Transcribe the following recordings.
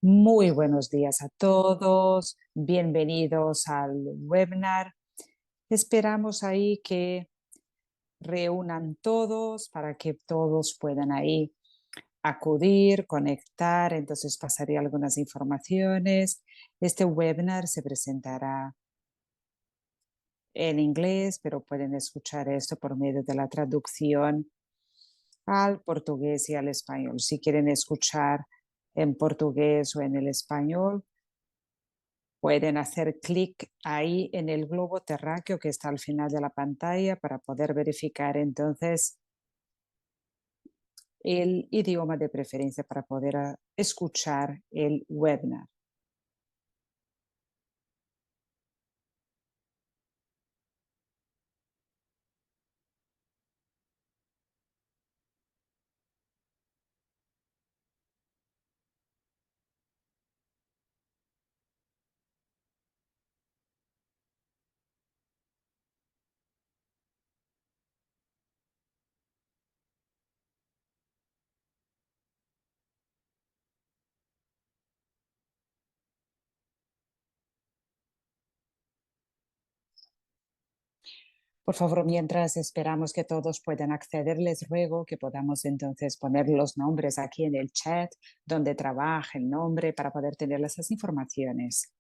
Muy buenos días a todos, bienvenidos al webinar. Esperamos ahí que reúnan todos para que todos puedan ahí acudir, conectar. Entonces pasaría algunas informaciones. Este webinar se presentará en inglés, pero pueden escuchar esto por medio de la traducción al portugués y al español. Si quieren escuchar en portugués o en el español, pueden hacer clic ahí en el globo terráqueo que está al final de la pantalla para poder verificar entonces el idioma de preferencia para poder escuchar el webinar. Por favor, mientras esperamos que todos puedan acceder, les ruego que podamos entonces poner los nombres aquí en el chat donde trabaja el nombre para poder tener esas informaciones.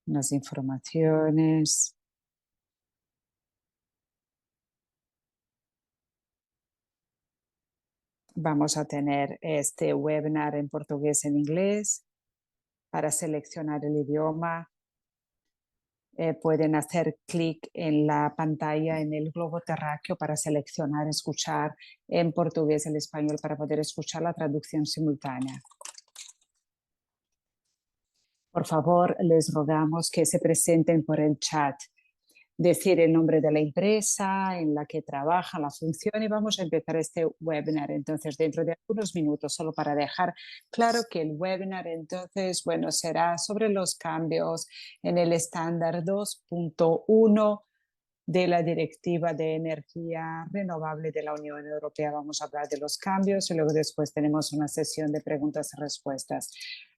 Las informaciones. Vamos a tener este webinar en portugués, en inglés. Para seleccionar el idioma, pueden hacer clic en la pantalla, en el globo terráqueo para seleccionar, escuchar en portugués, el español, para poder escuchar la traducción simultánea. Por favor, les rogamos que se presenten por el chat, decir el nombre de la empresa en la que trabaja, la función, y vamos a empezar este webinar entonces dentro de algunos minutos, solo para dejar claro que el webinar entonces, bueno, será sobre los cambios en el estándar 2.1 de la Directiva de Energía Renovable de la Unión Europea. Vamos a hablar de los cambios y luego después tenemos una sesión de preguntas y respuestas.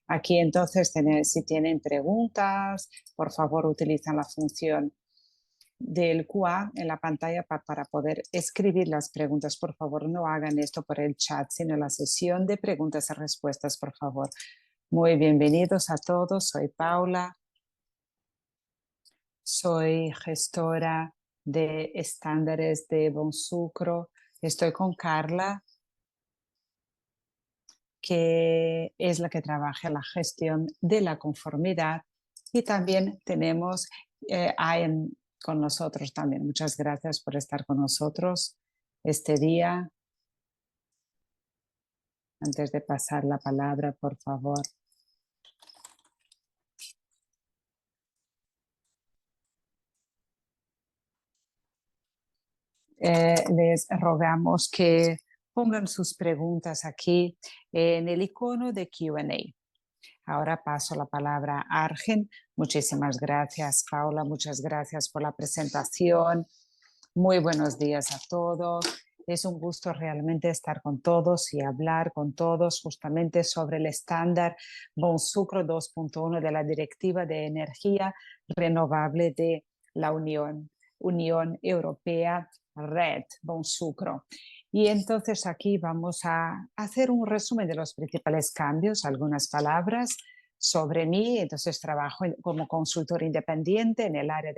Aquí entonces, si tienen preguntas, por favor utilizan la función del QA en la pantalla para poder escribir las preguntas. Por favor, no hagan esto por el chat, sino en la sesión de preguntas y respuestas, por favor. Muy bienvenidos a todos. Soy Paula. Soy gestora de estándares de Bonsucro. Estoy con Carla, que es la que trabaja en la gestión de la conformidad. Y también tenemos a con nosotros también. Muchas gracias por estar con nosotros este día. Antes de pasar la palabra, por favor. Les rogamos que pongan sus preguntas aquí en el icono de Q&A. Ahora paso la palabra a Argen. Muchísimas gracias, Paula. Muchas gracias por la presentación. Muy buenos días a todos. Es un gusto realmente estar con todos y hablar con todos justamente sobre el estándar Bonsucro 2.1 de la Directiva de Energía Renovable de la Unión Europea, Red Bonsucro. Y entonces aquí vamos a hacer un resumen de los principales cambios, algunas palabras sobre mí. Entonces trabajo como consultor independiente en el área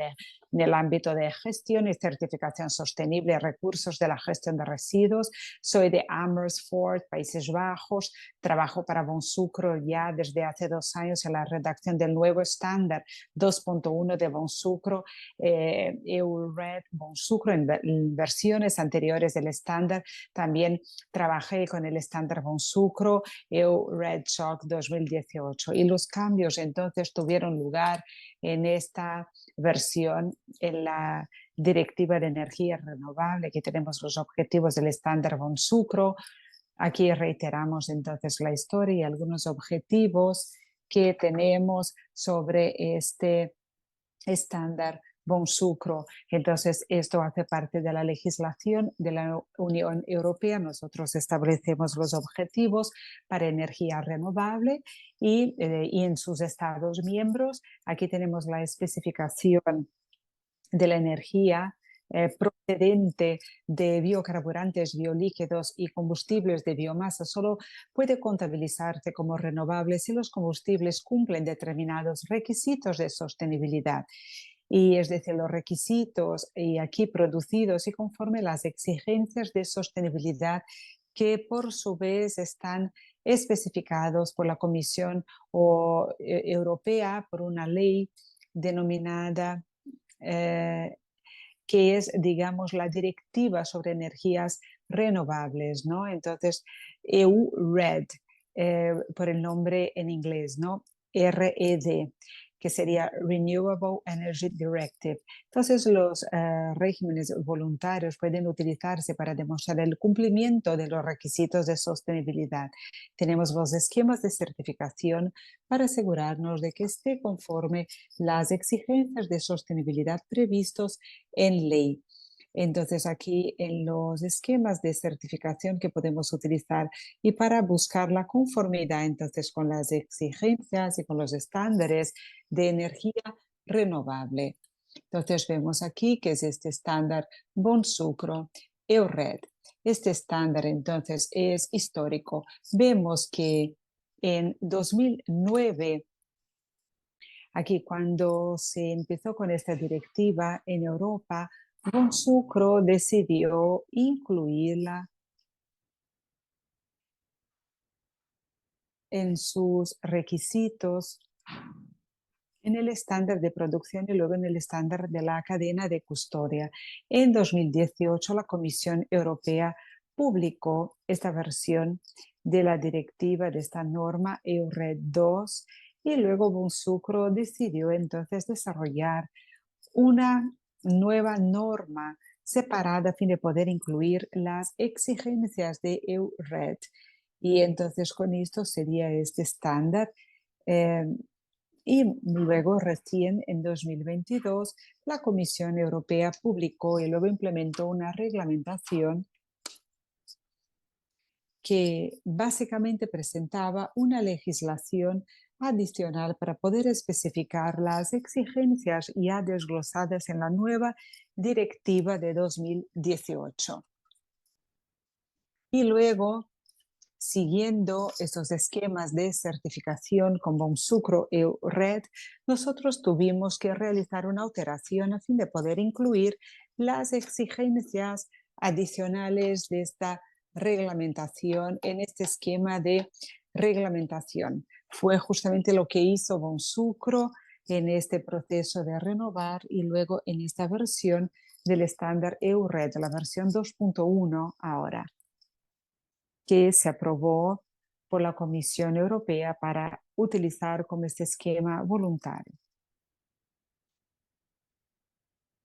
en el ámbito de gestión y certificación sostenible de recursos de la gestión de residuos. Soy de Amersfoort, Países Bajos. Trabajo para Bonsucro ya desde hace 2 años en la redacción del nuevo estándar 2.1 de Bonsucro, EU-RED Bonsucro en versiones anteriores del estándar. También trabajé con el estándar Bonsucro EU-RED SOC 2018 y los cambios entonces tuvieron lugar en esta versión en la Directiva de Energía Renovable, que tenemos los objetivos del estándar Bonsucro. Aquí reiteramos entonces la historia y algunos objetivos que tenemos sobre este estándar Bonsucro. Entonces, esto hace parte de la legislación de la Unión Europea. Nosotros establecemos los objetivos para energía renovable y en sus Estados miembros. Aquí tenemos la especificación de la energía procedente de biocarburantes, biolíquidos y combustibles de biomasa solo puede contabilizarse como renovable si los combustibles cumplen determinados requisitos de sostenibilidad. Y es decir, los requisitos y aquí producidos y conforme las exigencias de sostenibilidad que por su vez están especificados por la Comisión Europea por una ley denominada que es, digamos, la directiva sobre energías renovables, ¿no? Entonces, EU-RED, por el nombre en inglés, ¿no? RED, que sería Renewable Energy Directive. Entonces, los regímenes voluntarios pueden utilizarse para demostrar el cumplimiento de los requisitos de sostenibilidad. Tenemos los esquemas de certificación para asegurarnos de que esté conforme las exigencias de sostenibilidad previstos en ley. Entonces aquí en los esquemas de certificación que podemos utilizar y para buscar la conformidad entonces con las exigencias y con los estándares de energía renovable. Entonces vemos aquí que es este estándar Bonsucro EU-RED. Este estándar entonces es histórico. Vemos que en 2009, aquí cuando se empezó con esta directiva en Europa, Bonsucro decidió incluirla en sus requisitos en el estándar de producción y luego en el estándar de la cadena de custodia. En 2018, la Comisión Europea publicó esta versión de la directiva de esta norma EU-RED 2 y luego Bonsucro decidió entonces desarrollar una nueva norma separada a fin de poder incluir las exigencias de EU-RED. Y entonces con esto sería este estándar. Y luego recién en 2022 la Comisión Europea publicó y luego implementó una reglamentación que básicamente presentaba una legislación adicional para poder especificar las exigencias ya desglosadas en la nueva directiva de 2018. Y luego, siguiendo estos esquemas de certificación con Bonsucro EU-RED, nosotros tuvimos que realizar una alteración a fin de poder incluir las exigencias adicionales de esta reglamentación en este esquema de reglamentación. Fue justamente lo que hizo Bonsucro en este proceso de renovar y luego en esta versión del estándar EU-RED, la versión 2.1 ahora, que se aprobó por la Comisión Europea para utilizar como este esquema voluntario.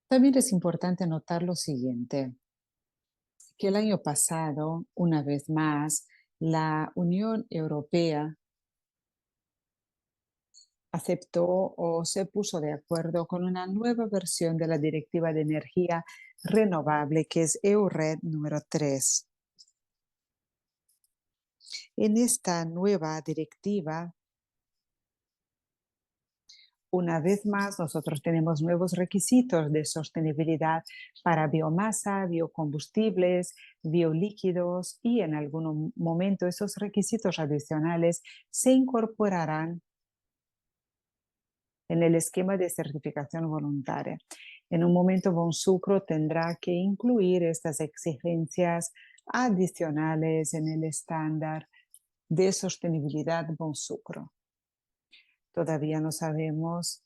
También es importante notar lo siguiente, que el año pasado, una vez más, la Unión Europea aceptó o se puso de acuerdo con una nueva versión de la Directiva de Energía Renovable, que es EU-RED número 3. En esta nueva directiva, una vez más, nosotros tenemos nuevos requisitos de sostenibilidad para biomasa, biocombustibles, biolíquidos y en algún momento esos requisitos adicionales se incorporarán en el esquema de certificación voluntaria. En un momento, Bonsucro tendrá que incluir estas exigencias adicionales en el estándar de sostenibilidad Bonsucro. Todavía no sabemos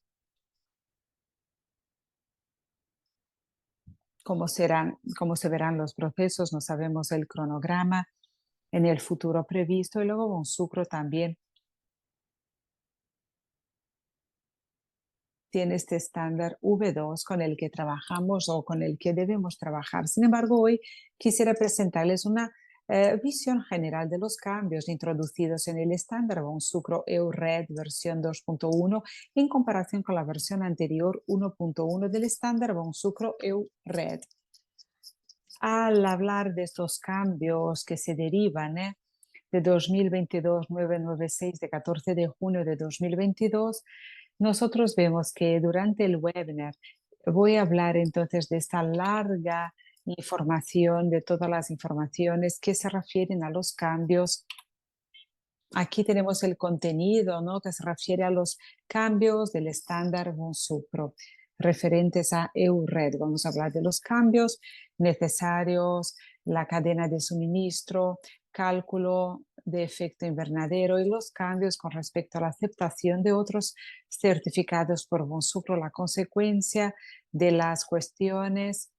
cómo se verán los procesos, no sabemos el cronograma en el futuro previsto, y luego Bonsucro también tiene este estándar V2 con el que trabajamos o con el que debemos trabajar. Sin embargo, hoy quisiera presentarles una visión general de los cambios introducidos en el estándar Bonsucro EU-RED versión 2.1 en comparación con la versión anterior 1.1 del estándar Bonsucro EU-RED. Al hablar de estos cambios que se derivan de 2022-996 de 14 de junio de 2022, nosotros vemos que durante el webinar voy a hablar entonces de esta larga información, de todas las informaciones que se refieren a los cambios. Aquí tenemos el contenido, ¿no?, que se refiere a los cambios del estándar Bonsucro referentes a EU-RED. Vamos a hablar de los cambios necesarios, la cadena de suministro, cálculo de efecto invernadero y los cambios con respecto a la aceptación de otros certificados por Bonsucro, la consecuencia de las cuestiones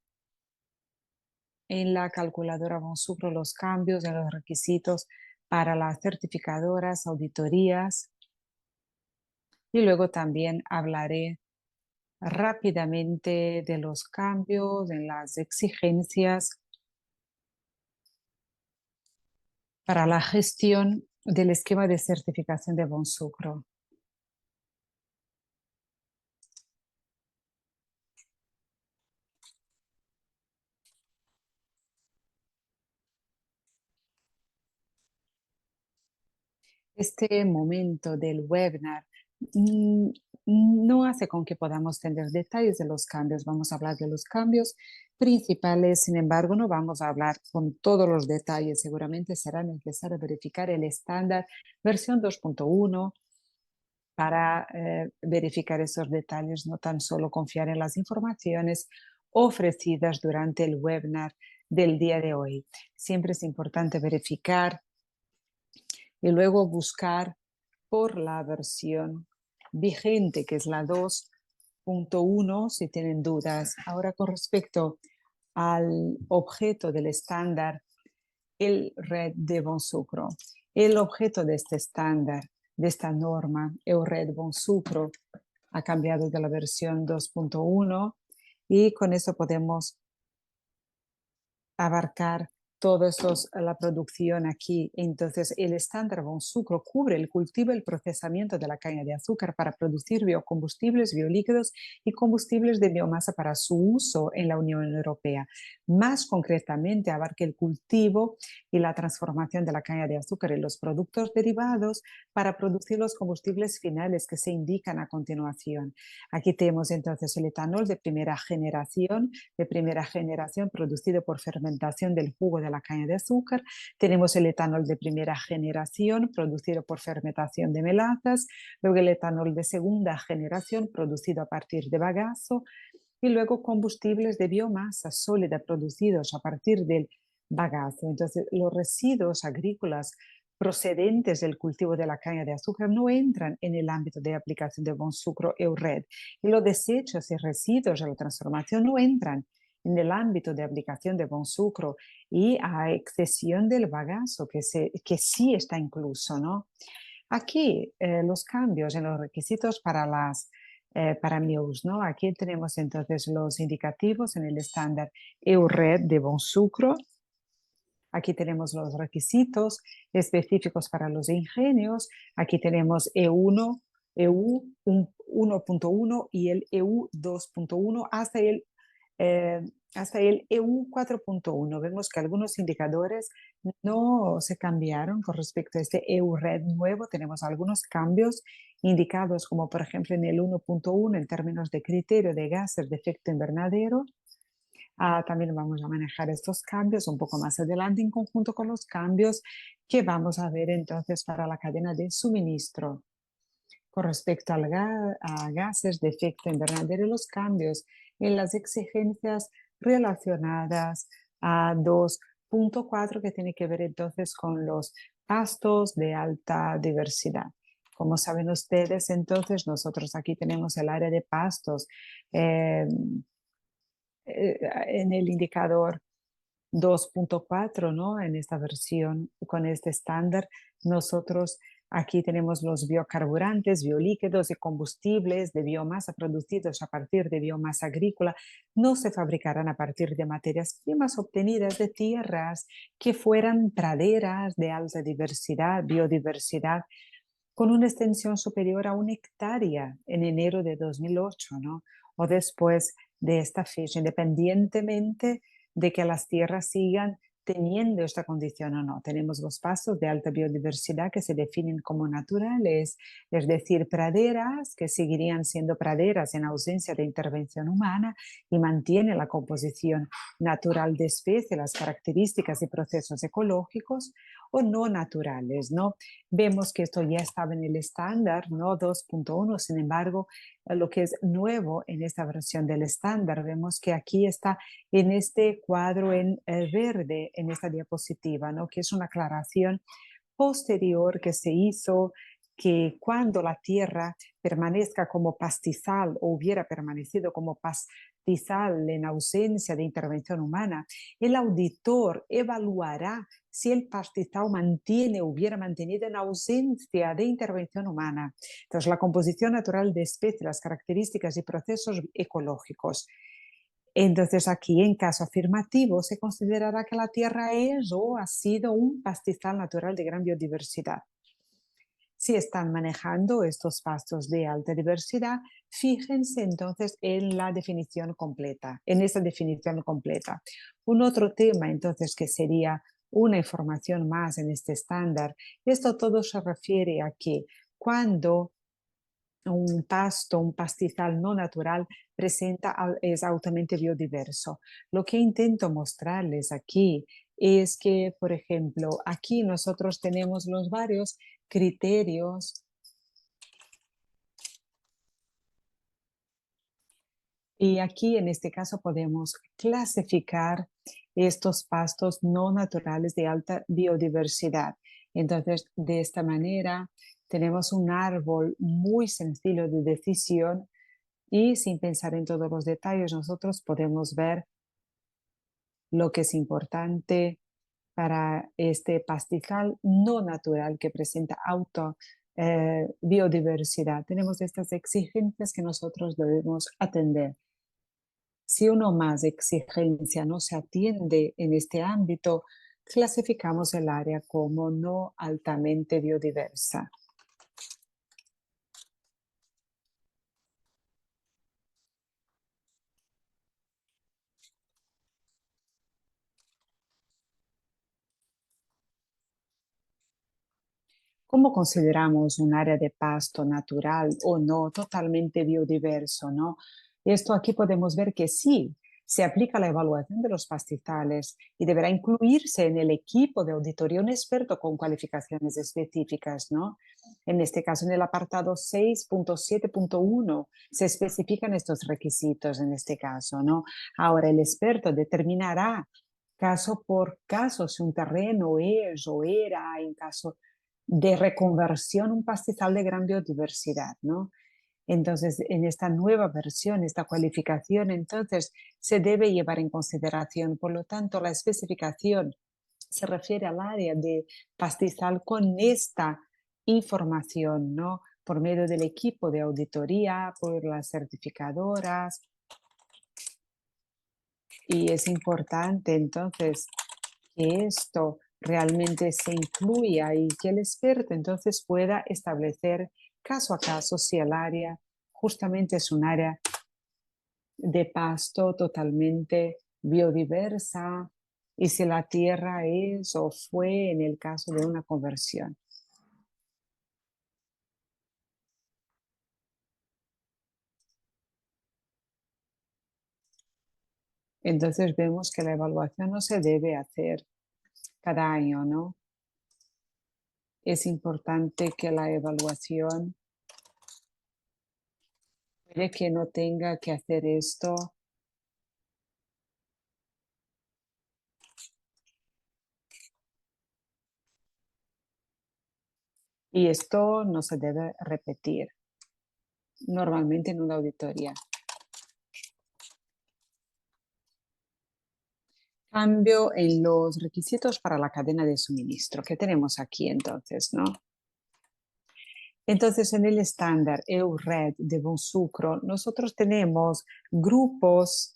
en la calculadora Bonsucro, los cambios en los requisitos para las certificadoras, auditorías, y luego también hablaré rápidamente de los cambios en las exigencias para la gestión del esquema de certificación de Bonsucro. Este momento del webinar mm, no hace con que podamos tener detalles de los cambios. Vamos a hablar de los cambios principales, sin embargo, no vamos a hablar con todos los detalles. Seguramente será necesario verificar el estándar versión 2.1 para verificar esos detalles, no tan solo confiar en las informaciones ofrecidas durante el webinar del día de hoy. Siempre es importante verificar y luego buscar por la versión vigente, que es la 2.1, si tienen dudas. Ahora, con respecto al objeto del estándar, el RED de Bonsucro. El objeto de este estándar, de esta norma, el RED Bonsucro, ha cambiado de la versión 2.1 y con eso podemos abarcar todo eso, la producción aquí. Entonces, el estándar Bonsucro cubre el cultivo y el procesamiento de la caña de azúcar para producir biocombustibles, biolíquidos y combustibles de biomasa para su uso en la Unión Europea. Más concretamente, abarca el cultivo y la transformación de la caña de azúcar y los productos derivados para producir los combustibles finales que se indican a continuación. Aquí tenemos entonces el etanol de primera generación producido por fermentación del jugo de la caña de azúcar. Tenemos el etanol de primera generación producido por fermentación de melazas, luego el etanol de segunda generación producido a partir de bagazo y luego combustibles de biomasa sólida producidos a partir del bagazo. Entonces, los residuos agrícolas procedentes del cultivo de la caña de azúcar no entran en el ámbito de aplicación de Bonsucro EU-RED y los desechos y residuos de la transformación no entran en el ámbito de aplicación de Bonsucro, y a excepción del bagazo que sí está incluso, ¿no? Aquí los cambios en los requisitos para MIUS, ¿no? Aquí tenemos entonces los indicativos en el estándar EU-RED de Bonsucro. Aquí tenemos los requisitos específicos para los ingenios. Aquí tenemos EU1, EU 1.1 y el EU 2.1 hasta el EU 4.1. Vemos que algunos indicadores no se cambiaron con respecto a este EU-RED nuevo. Tenemos algunos cambios indicados, como por ejemplo en el 1.1 en términos de criterio de gases de efecto invernadero. También vamos a manejar estos cambios un poco más adelante en conjunto con los cambios que vamos a ver entonces para la cadena de suministro. Con respecto a gases de efecto invernadero, los cambios en las exigencias relacionadas a 2.4 que tiene que ver entonces con los pastos de alta diversidad. Como saben ustedes, entonces nosotros aquí tenemos el área de pastos eh, en el indicador 2.4, ¿no? En esta versión, con este estándar, nosotros aquí tenemos los biocarburantes, biolíquidos y combustibles de biomasa producidos a partir de biomasa agrícola. No se fabricarán a partir de materias primas obtenidas de tierras que fueran praderas de alta diversidad, biodiversidad, con una extensión superior a 1 hectárea en enero de 2008, ¿no? O después de esta fecha, independientemente de que las tierras sigan teniendo esta condición o no. Tenemos los pastos de alta biodiversidad que se definen como naturales, es decir, praderas que seguirían siendo praderas en ausencia de intervención humana y mantienen la composición natural de especies, las características y procesos ecológicos, o no naturales, ¿no? Vemos que esto ya estaba en el estándar, ¿no? 2.1, sin embargo, lo que es nuevo en esta versión del estándar, vemos que aquí está en este cuadro en verde, en esta diapositiva, ¿no? Que es una aclaración posterior que se hizo, que cuando la tierra permanezca como pastizal o hubiera permanecido como pastizal en ausencia de intervención humana, el auditor evaluará si el pastizal hubiera mantenido en ausencia de intervención humana. Entonces, la composición natural de especies, las características y procesos ecológicos. Entonces, aquí, en caso afirmativo, se considerará que la Tierra es o ha sido un pastizal natural de gran biodiversidad. Si están manejando estos pastos de alta diversidad, fíjense entonces en la definición completa, en esa definición completa. Un otro tema entonces que sería una información más en este estándar, esto todo se refiere a que cuando un pasto, un pastizal no natural es altamente biodiverso. Lo que intento mostrarles aquí es que, por ejemplo, aquí nosotros tenemos los varios criterios y aquí en este caso podemos clasificar estos pastos no naturales de alta biodiversidad. Entonces, de esta manera tenemos un árbol muy sencillo de decisión y sin pensar en todos los detalles, nosotros podemos ver lo que es importante para este pastizal no natural que presenta biodiversidad. Tenemos estas exigencias que nosotros debemos atender. Si uno más exigencia no se atiende en este ámbito, clasificamos el área como no altamente biodiversa. ¿Cómo consideramos un área de pasto natural o no totalmente biodiverso, no? Esto aquí podemos ver que sí, se aplica la evaluación de los pastizales y deberá incluirse en el equipo de auditoría un experto con cualificaciones específicas, ¿no? En este caso, en el apartado 6.7.1 se especifican estos requisitos en este caso, ¿no? Ahora, el experto determinará caso por caso si un terreno es o era en caso de reconversión un pastizal de gran biodiversidad, ¿no? Entonces, en esta nueva versión, esta cualificación, entonces se debe llevar en consideración. Por lo tanto, la especificación se refiere al área de pastizal con esta información, ¿no? Por medio del equipo de auditoría, por las certificadoras. Y es importante entonces que esto realmente se incluya y que el experto entonces pueda establecer caso a caso si el área justamente es un área de pasto totalmente biodiversa y si la tierra es o fue en el caso de una conversión. Entonces vemos que la evaluación no se debe hacer cada año, ¿no? Es importante que la evaluación Quiere que no tenga que hacer esto. Y esto no se debe repetir normalmente en una auditoría. Cambio en los requisitos para la cadena de suministro que tenemos aquí entonces, ¿no? Entonces, en el estándar EU-RED de Bonsucro, nosotros tenemos grupos,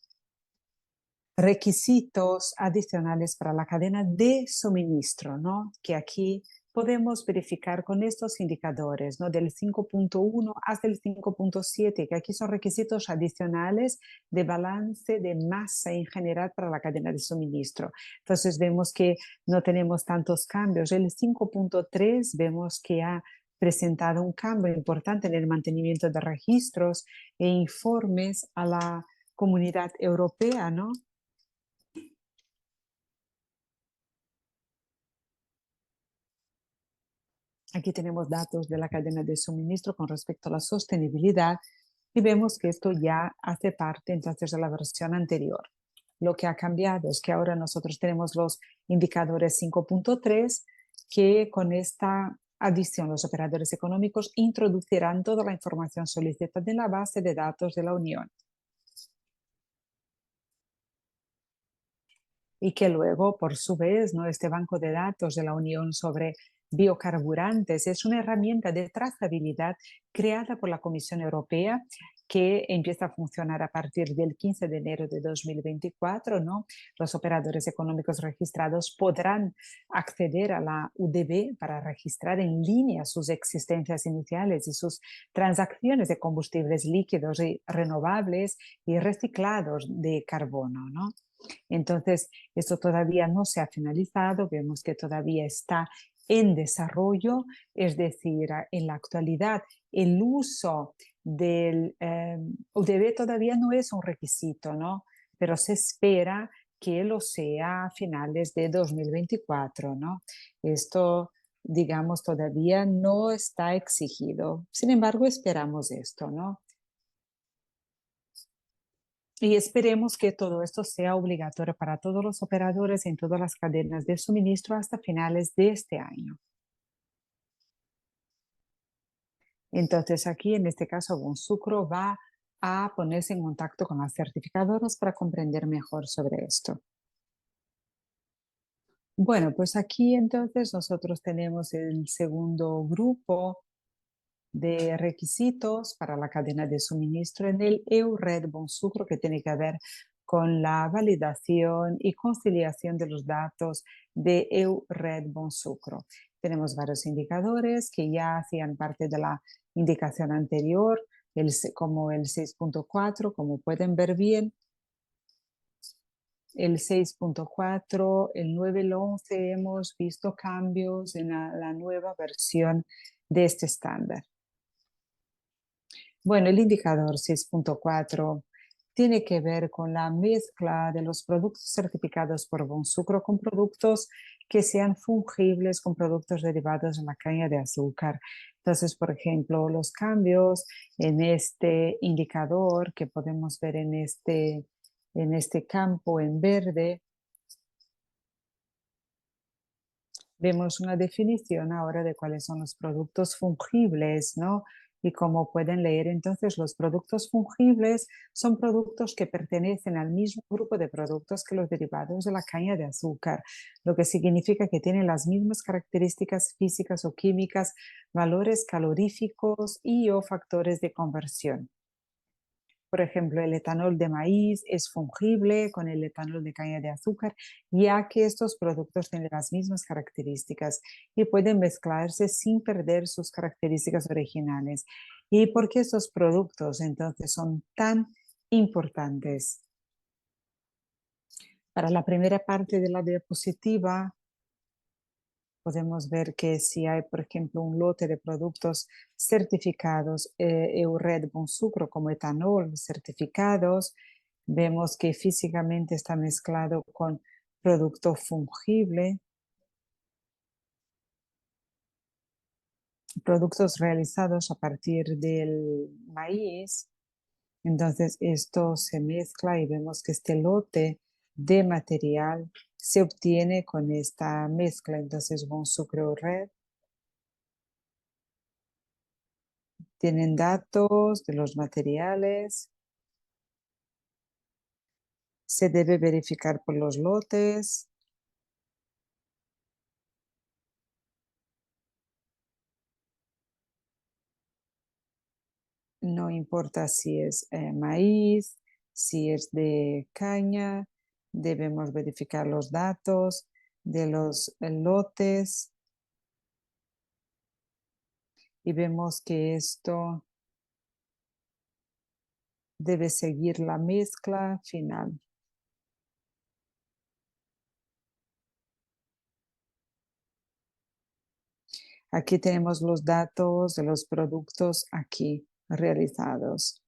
requisitos adicionales para la cadena de suministro, ¿no? Que aquí podemos verificar con estos indicadores, ¿no? Del 5.1 hasta el 5.7, que aquí son requisitos adicionales de balance de masa en general para la cadena de suministro. Entonces vemos que no tenemos tantos cambios. El 5.3 vemos que ha presentado un cambio importante en el mantenimiento de registros e informes a la comunidad europea, ¿no? Aquí tenemos datos de la cadena de suministro con respecto a la sostenibilidad y vemos que esto ya hace parte entonces de la versión anterior. Lo que ha cambiado es que ahora nosotros tenemos los indicadores 5.3 que con esta adición los operadores económicos introducirán toda la información solicitada en la base de datos de la Unión. Y que luego, por su vez, ¿no? Este banco de datos de la Unión sobre biocarburantes es una herramienta de trazabilidad creada por la Comisión Europea que empieza a funcionar a partir del 15 de enero de 2024, ¿no? Los operadores económicos registrados podrán acceder a la UDB para registrar en línea sus existencias iniciales y sus transacciones de combustibles líquidos y renovables y reciclados de carbono, ¿no? Entonces, esto todavía no se ha finalizado, vemos que todavía está en desarrollo, es decir, en la actualidad el uso del UDB todavía no es un requisito, ¿no? Pero se espera que lo sea a finales de 2024, ¿no? Esto, digamos, todavía no está exigido. Sin embargo, esperamos esto, ¿no? Y esperemos que todo esto sea obligatorio para todos los operadores en todas las cadenas de suministro hasta finales de este año. Entonces aquí, en este caso, Bonsucro va a ponerse en contacto con las certificadoras para comprender mejor sobre esto. Bueno, pues aquí entonces nosotros tenemos el segundo grupo de requisitos para la cadena de suministro en el EU-RED Bonsucro, que tiene que ver con la validación y conciliación de los datos de EU-RED Bonsucro. Tenemos varios indicadores que ya hacían parte de la indicación anterior, como el 6.4, como pueden ver bien. El 6.4, el 9, el 11 hemos visto cambios en la nueva versión de este estándar. Bueno, el indicador 6.4 tiene que ver con la mezcla de los productos certificados por Bonsucro con productos que sean fungibles con productos derivados de la caña de azúcar. Entonces, por ejemplo, los cambios en este indicador que podemos ver en este campo en verde, vemos una definición ahora de cuáles son los productos fungibles, ¿no? Y como pueden leer, entonces los productos fungibles son productos que pertenecen al mismo grupo de productos que los derivados de la caña de azúcar, lo que significa que tienen las mismas características físicas o químicas, valores caloríficos y o factores de conversión. Por ejemplo, el etanol de maíz es fungible con el etanol de caña de azúcar, ya que estos productos tienen las mismas características y pueden mezclarse sin perder sus características originales. ¿Y por qué estos productos entonces son tan importantes? Para la primera parte de la diapositiva podemos ver que si hay, por ejemplo, un lote de productos certificados EU-RED Bonsucro como etanol certificados, vemos que físicamente está mezclado con producto fungible, productos realizados a partir del maíz Entonces esto se mezcla y vemos que este lote de material se obtiene con esta mezcla. Entonces Bon Sucre Red tienen datos de los materiales. Se debe verificar por los lotes. No importa si es maíz, si es de caña, debemos verificar los datos de los lotes y vemos que esto debe seguir la mezcla final. Aquí tenemos los datos de los productos aquí realizados.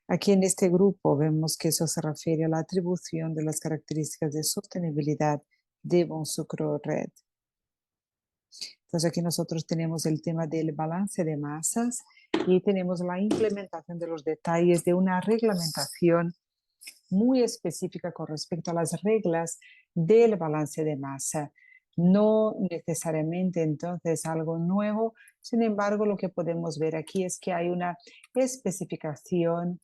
Aquí en este grupo vemos que eso se refiere a la atribución de las características de sostenibilidad de Bon Sucre Red. Entonces aquí nosotros tenemos el tema del balance de masas y tenemos la implementación de los detalles de una reglamentación muy específica con respecto a las reglas del balance de masa. No necesariamente entonces algo nuevo, sin embargo lo que podemos ver aquí es que hay una especificación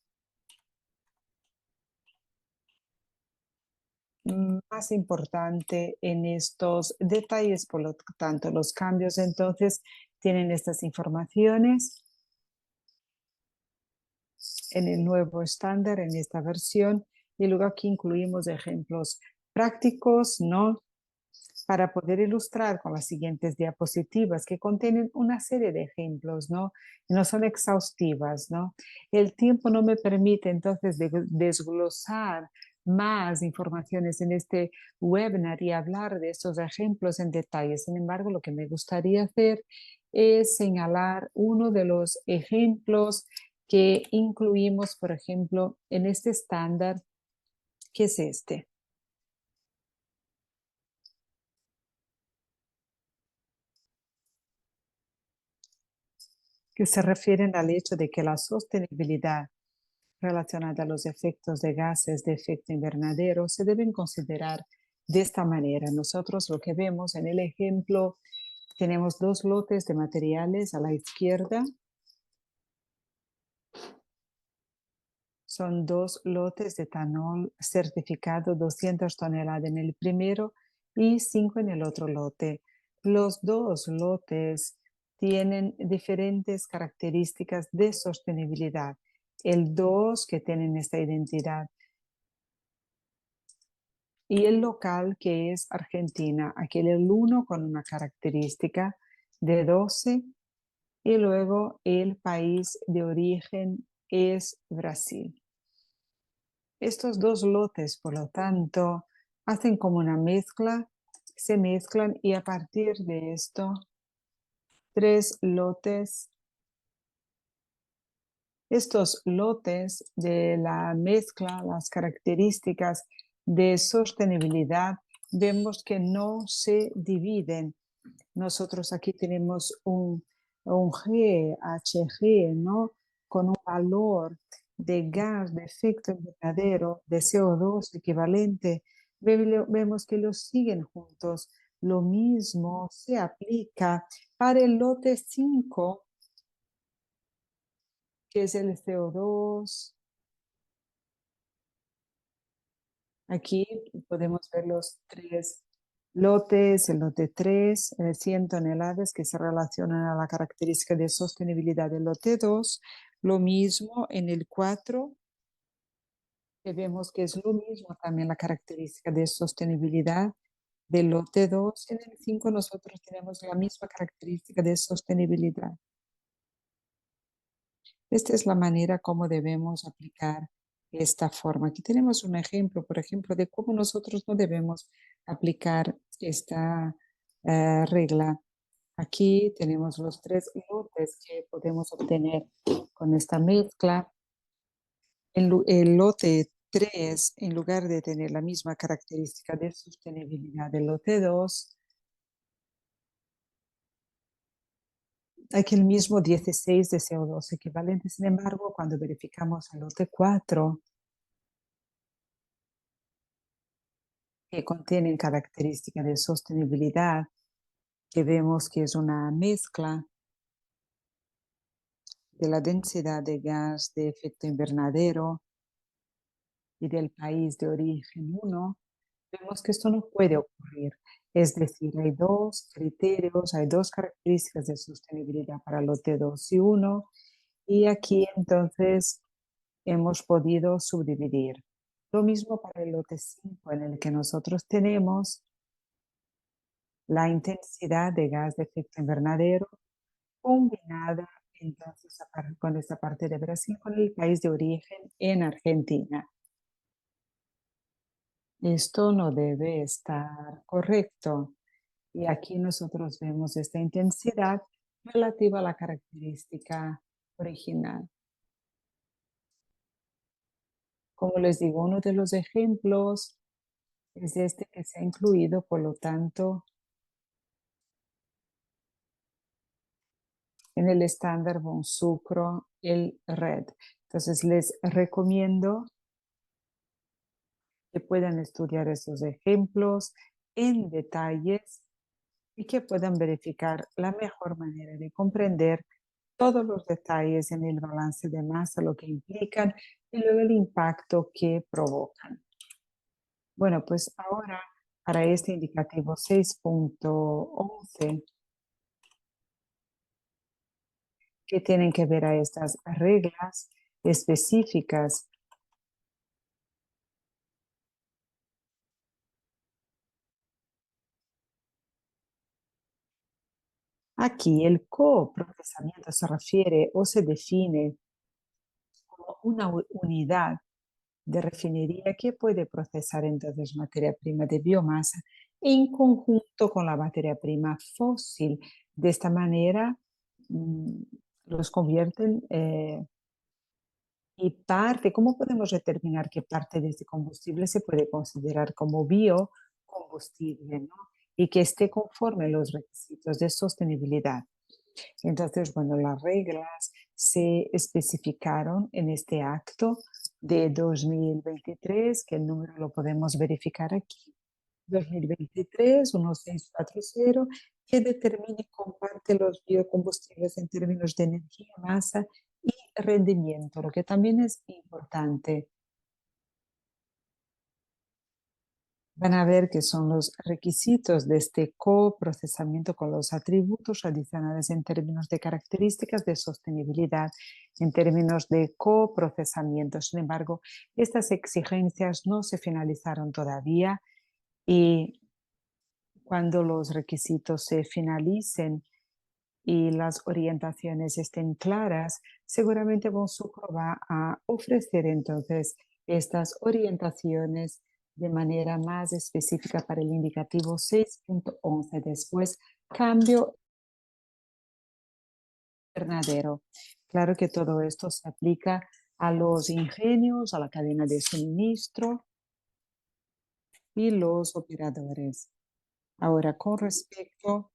más importante en estos detalles, por lo tanto los cambios entonces tienen estas informaciones en el nuevo estándar, en esta versión, y luego aquí incluimos ejemplos prácticos, ¿no? Para poder ilustrar con las siguientes diapositivas que contienen una serie de ejemplos, ¿no? Y no son exhaustivas, ¿no? El tiempo no me permite entonces desglosar más informaciones en este webinar y hablar de estos ejemplos en detalle. Sin embargo, lo que me gustaría hacer es señalar uno de los ejemplos que incluimos, por ejemplo, en este estándar, que es este, que se refieren al hecho de que la sostenibilidad relacionada a los efectos de gases de efecto invernadero se deben considerar de esta manera. Nosotros lo que vemos en el ejemplo, tenemos dos lotes de materiales a la izquierda. Son dos lotes de etanol certificado 200 toneladas en el primero y 5 en el otro lote. Los dos lotes tienen diferentes características de sostenibilidad. El 2 que tienen esta identidad y el local que es Argentina. Aquel el 1 con una característica de 12 y luego el país de origen es Brasil. Estos dos lotes, por lo tanto, hacen como una mezcla, se mezclan y a partir de esto, tres lotes, estos lotes de la mezcla, las características de sostenibilidad, vemos que no se dividen. Nosotros aquí tenemos un GHG, ¿no? Con un valor de gas de efecto invernadero de CO2 equivalente. Vemos que los siguen juntos. Lo mismo se aplica para el lote 5, que es el CO2. Aquí podemos ver los tres lotes, el lote 3, 100 toneladas que se relacionan a la característica de sostenibilidad del lote 2. Lo mismo en el 4, que vemos que es lo mismo también la característica de sostenibilidad del lote 2. En el 5 nosotros tenemos la misma característica de sostenibilidad. Esta es la manera como debemos aplicar esta forma. Aquí tenemos un ejemplo, por ejemplo, de cómo nosotros no debemos aplicar esta regla. Aquí tenemos los tres lotes que podemos obtener con esta mezcla. El lote 3, en lugar de tener la misma característica de sostenibilidad del lote 2, aquí el mismo 16 de CO2 equivalente. Sin embargo, cuando verificamos el lote 4, que contienen características de sostenibilidad, que vemos que es una mezcla de la densidad de gas de efecto invernadero y del país de origen 1, vemos que esto no puede ocurrir. Es decir, hay dos criterios, hay dos características de sostenibilidad para el lote 2 y 1, y aquí entonces hemos podido subdividir. Lo mismo para el lote 5, en el que nosotros tenemos la intensidad de gas de efecto invernadero combinada entonces con esta parte de Brasil, con el país de origen en Argentina. Esto no debe estar correcto. Y aquí nosotros vemos esta intensidad relativa a la característica original. Como les digo, uno de los ejemplos es este que se ha incluido, por lo tanto, en el estándar Bonsucro, el RED. Entonces les recomiendo que puedan estudiar estos ejemplos en detalles y que puedan verificar la mejor manera de comprender todos los detalles en el balance de masa, lo que implican y luego el impacto que provocan. Bueno, pues ahora para este indicativo 6.11, que tienen que ver a estas reglas específicas. Aquí el coprocesamiento se refiere o se define como una unidad de refinería que puede procesar entonces materia prima de biomasa en conjunto con la materia prima fósil. De esta manera, mm, los convierten y parte, ¿cómo podemos determinar qué parte de este combustible se puede considerar como biocombustible, ¿no? Y que esté conforme a los requisitos de sostenibilidad? Entonces, bueno, las reglas se especificaron en este acto de 2023, que el número lo podemos verificar aquí, 2023 1640, que determina y comparte los biocombustibles en términos de energía, masa y rendimiento, lo que también es importante. Van a ver que son los requisitos de este coprocesamiento con los atributos adicionales en términos de características de sostenibilidad, en términos de coprocesamiento. Sin embargo, estas exigencias no se finalizaron todavía y cuando los requisitos se finalicen y las orientaciones estén claras, seguramente Bonsucro va a ofrecer entonces estas orientaciones de manera más específica para el indicativo 6.11. Después, cambio invernadero. Claro que todo esto se aplica a los ingenios, a la cadena de suministro y los operadores. Ahora, con respecto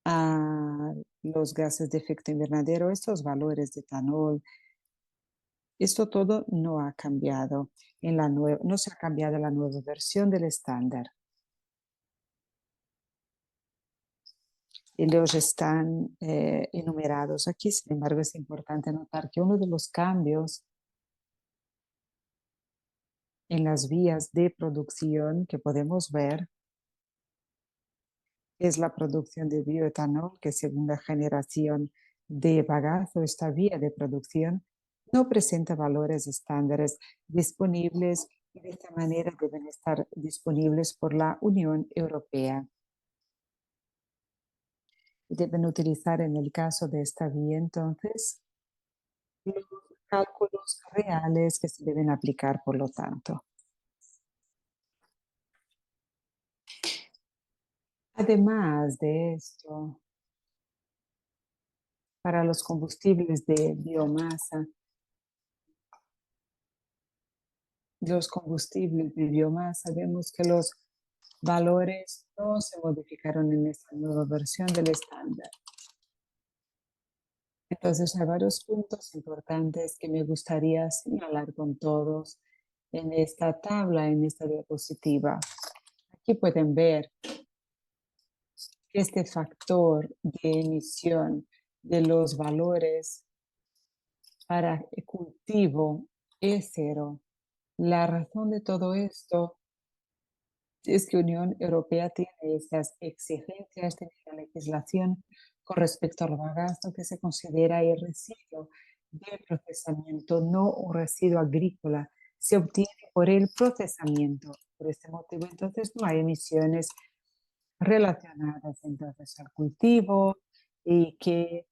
a los gases de efecto invernadero, estos valores de etanol, esto todo no ha cambiado no se ha cambiado en la nueva versión del estándar. Y los están enumerados aquí. Sin embargo, es importante notar que uno de los cambios en las vías de producción que podemos ver es la producción de bioetanol, que segunda generación de bagazo, esta vía de producción no presenta valores estándares disponibles y de esta manera deben estar disponibles por la Unión Europea. Deben utilizar en el caso de esta vía entonces los cálculos reales que se deben aplicar, por lo tanto. Además de esto, para los combustibles de biomasa, vemos que los valores no se modificaron en esta nueva versión del estándar. Entonces, hay varios puntos importantes que me gustaría señalar con todos en esta tabla, en esta diapositiva. Aquí pueden ver que este factor de emisión de los valores para el cultivo es cero. La razón de todo esto es que Unión Europea tiene estas exigencias, tiene la legislación con respecto al bagazo que se considera el residuo de procesamiento, no un residuo agrícola, se obtiene por el procesamiento. Por este motivo, entonces, no hay emisiones relacionadas entonces al cultivo y que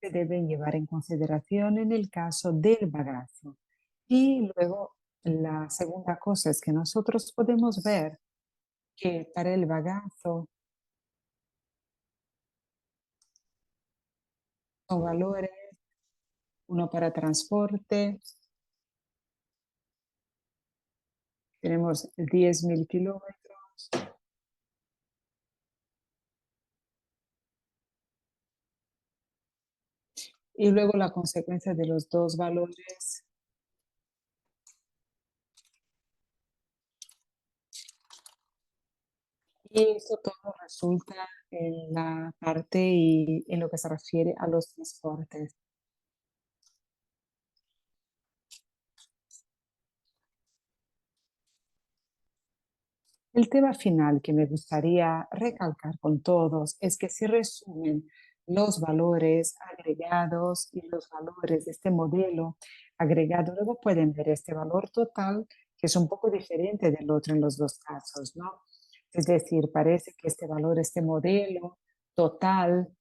se deben llevar en consideración en el caso del bagazo. Y luego, la segunda cosa es que nosotros podemos ver que para el bagazo son valores, uno para transporte, tenemos 10.000 kilómetros, y luego la consecuencia de los dos valores, y eso todo resulta en la parte y en lo que se refiere a los transportes. El tema final que me gustaría recalcar con todos es que si resumen los valores agregados y los valores de este modelo agregado, luego pueden ver este valor total, que es un poco diferente del otro en los dos casos, ¿no? Es decir, parece que este valor, este modelo total,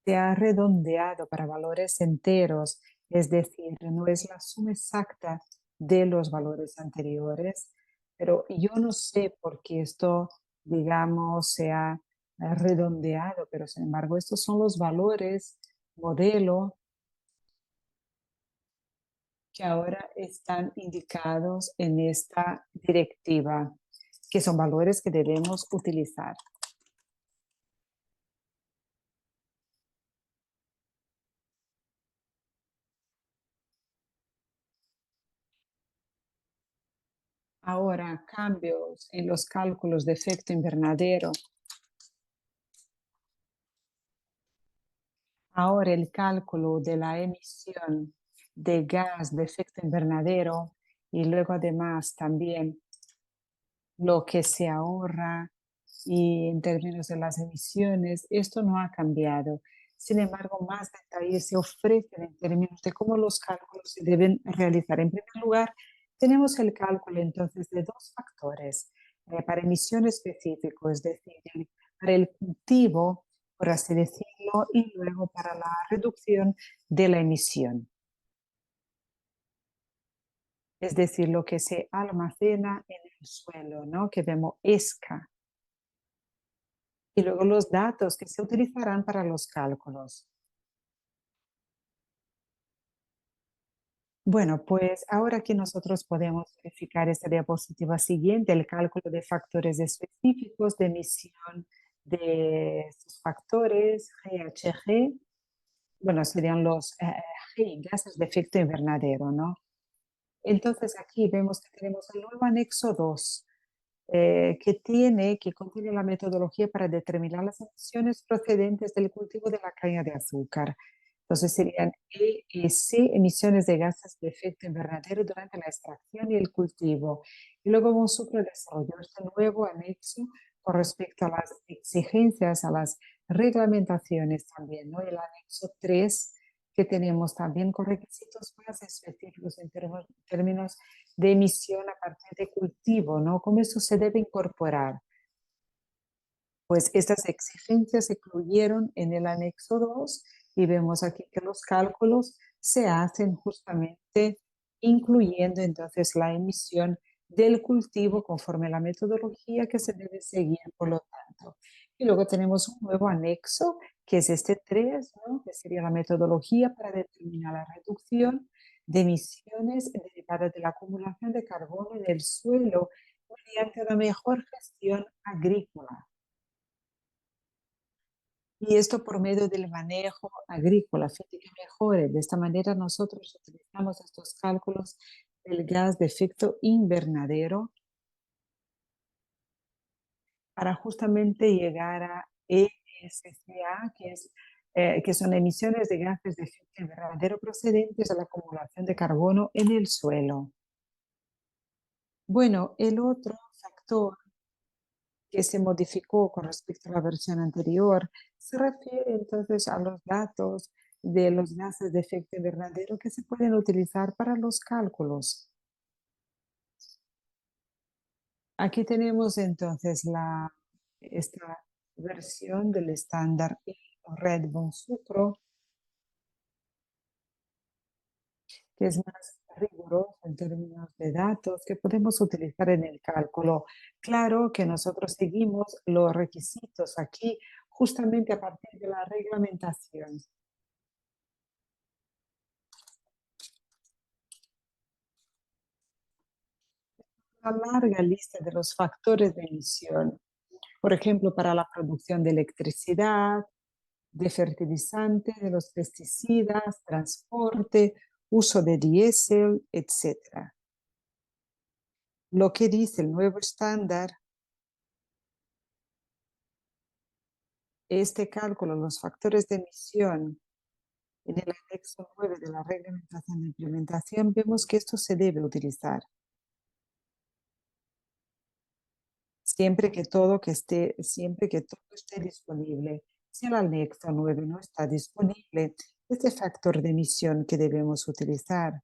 se ha redondeado para valores enteros, es decir, no es la suma exacta de los valores anteriores, pero yo no sé por qué esto, digamos, se ha redondeado, pero sin embargo, estos son los valores modelo que ahora están indicados en esta directiva, que son valores que debemos utilizar. Ahora, cambios en los cálculos de efecto invernadero. Ahora el cálculo de la emisión de gas de efecto invernadero y luego además también lo que se ahorra y en términos de las emisiones, esto no ha cambiado. Sin embargo, más detalles se ofrecen en términos de cómo los cálculos se deben realizar. En primer lugar, tenemos el cálculo entonces de dos factores para emisión específico, es decir, para el cultivo, por así decirlo, y luego para la reducción de la emisión. Es decir, lo que se almacena en el suelo, ¿no? Que vemos ESCA. Y luego los datos que se utilizarán para los cálculos. Bueno, pues ahora que nosotros podemos verificar esta diapositiva siguiente, el cálculo de factores específicos de emisión de estos factores, GHG, bueno, serían los G, gases de efecto invernadero, ¿no? Entonces aquí vemos que tenemos el nuevo anexo 2, que contiene la metodología para determinar las emisiones procedentes del cultivo de la caña de azúcar. Entonces serían EEC, emisiones de gases de efecto invernadero durante la extracción y el cultivo. Y luego Bonsucro desarrolló este nuevo anexo con respecto a las exigencias, a las reglamentaciones también, ¿no? El anexo 3, que tenemos también con requisitos más específicos en términos de emisión a partir de cultivo, ¿no? ¿Cómo eso se debe incorporar? Pues estas exigencias se incluyeron en el anexo 2 y vemos aquí que los cálculos se hacen justamente incluyendo entonces la emisión del cultivo conforme a la metodología que se debe seguir, por lo tanto. Y luego tenemos un nuevo anexo, que es este 3, ¿no? Que sería la metodología para determinar la reducción de emisiones derivadas de la acumulación de carbono en el suelo mediante la mejor gestión agrícola. Y esto por medio del manejo agrícola, a fin de que mejore. De esta manera nosotros utilizamos estos cálculos del gas de efecto invernadero para justamente llegar a ESCA, que son emisiones de gases de efecto invernadero procedentes de la acumulación de carbono en el suelo. Bueno, el otro factor que se modificó con respecto a la versión anterior se refiere entonces a los datos de los gases de efecto invernadero que se pueden utilizar para los cálculos. Aquí tenemos entonces esta versión del estándar Red Bone Sucro, que es más riguroso en términos de datos que podemos utilizar en el cálculo. Claro que nosotros seguimos los requisitos aquí justamente a partir de la reglamentación. Una larga lista de los factores de emisión, por ejemplo, para la producción de electricidad, de fertilizante, de los pesticidas, transporte, uso de diésel, etc. Lo que dice el nuevo estándar, este cálculo, los factores de emisión en el anexo 9 de la reglamentación de implementación, vemos que esto se debe utilizar. Siempre que todo esté disponible. Si el anexo 9 no está disponible, este factor de emisión que debemos utilizar.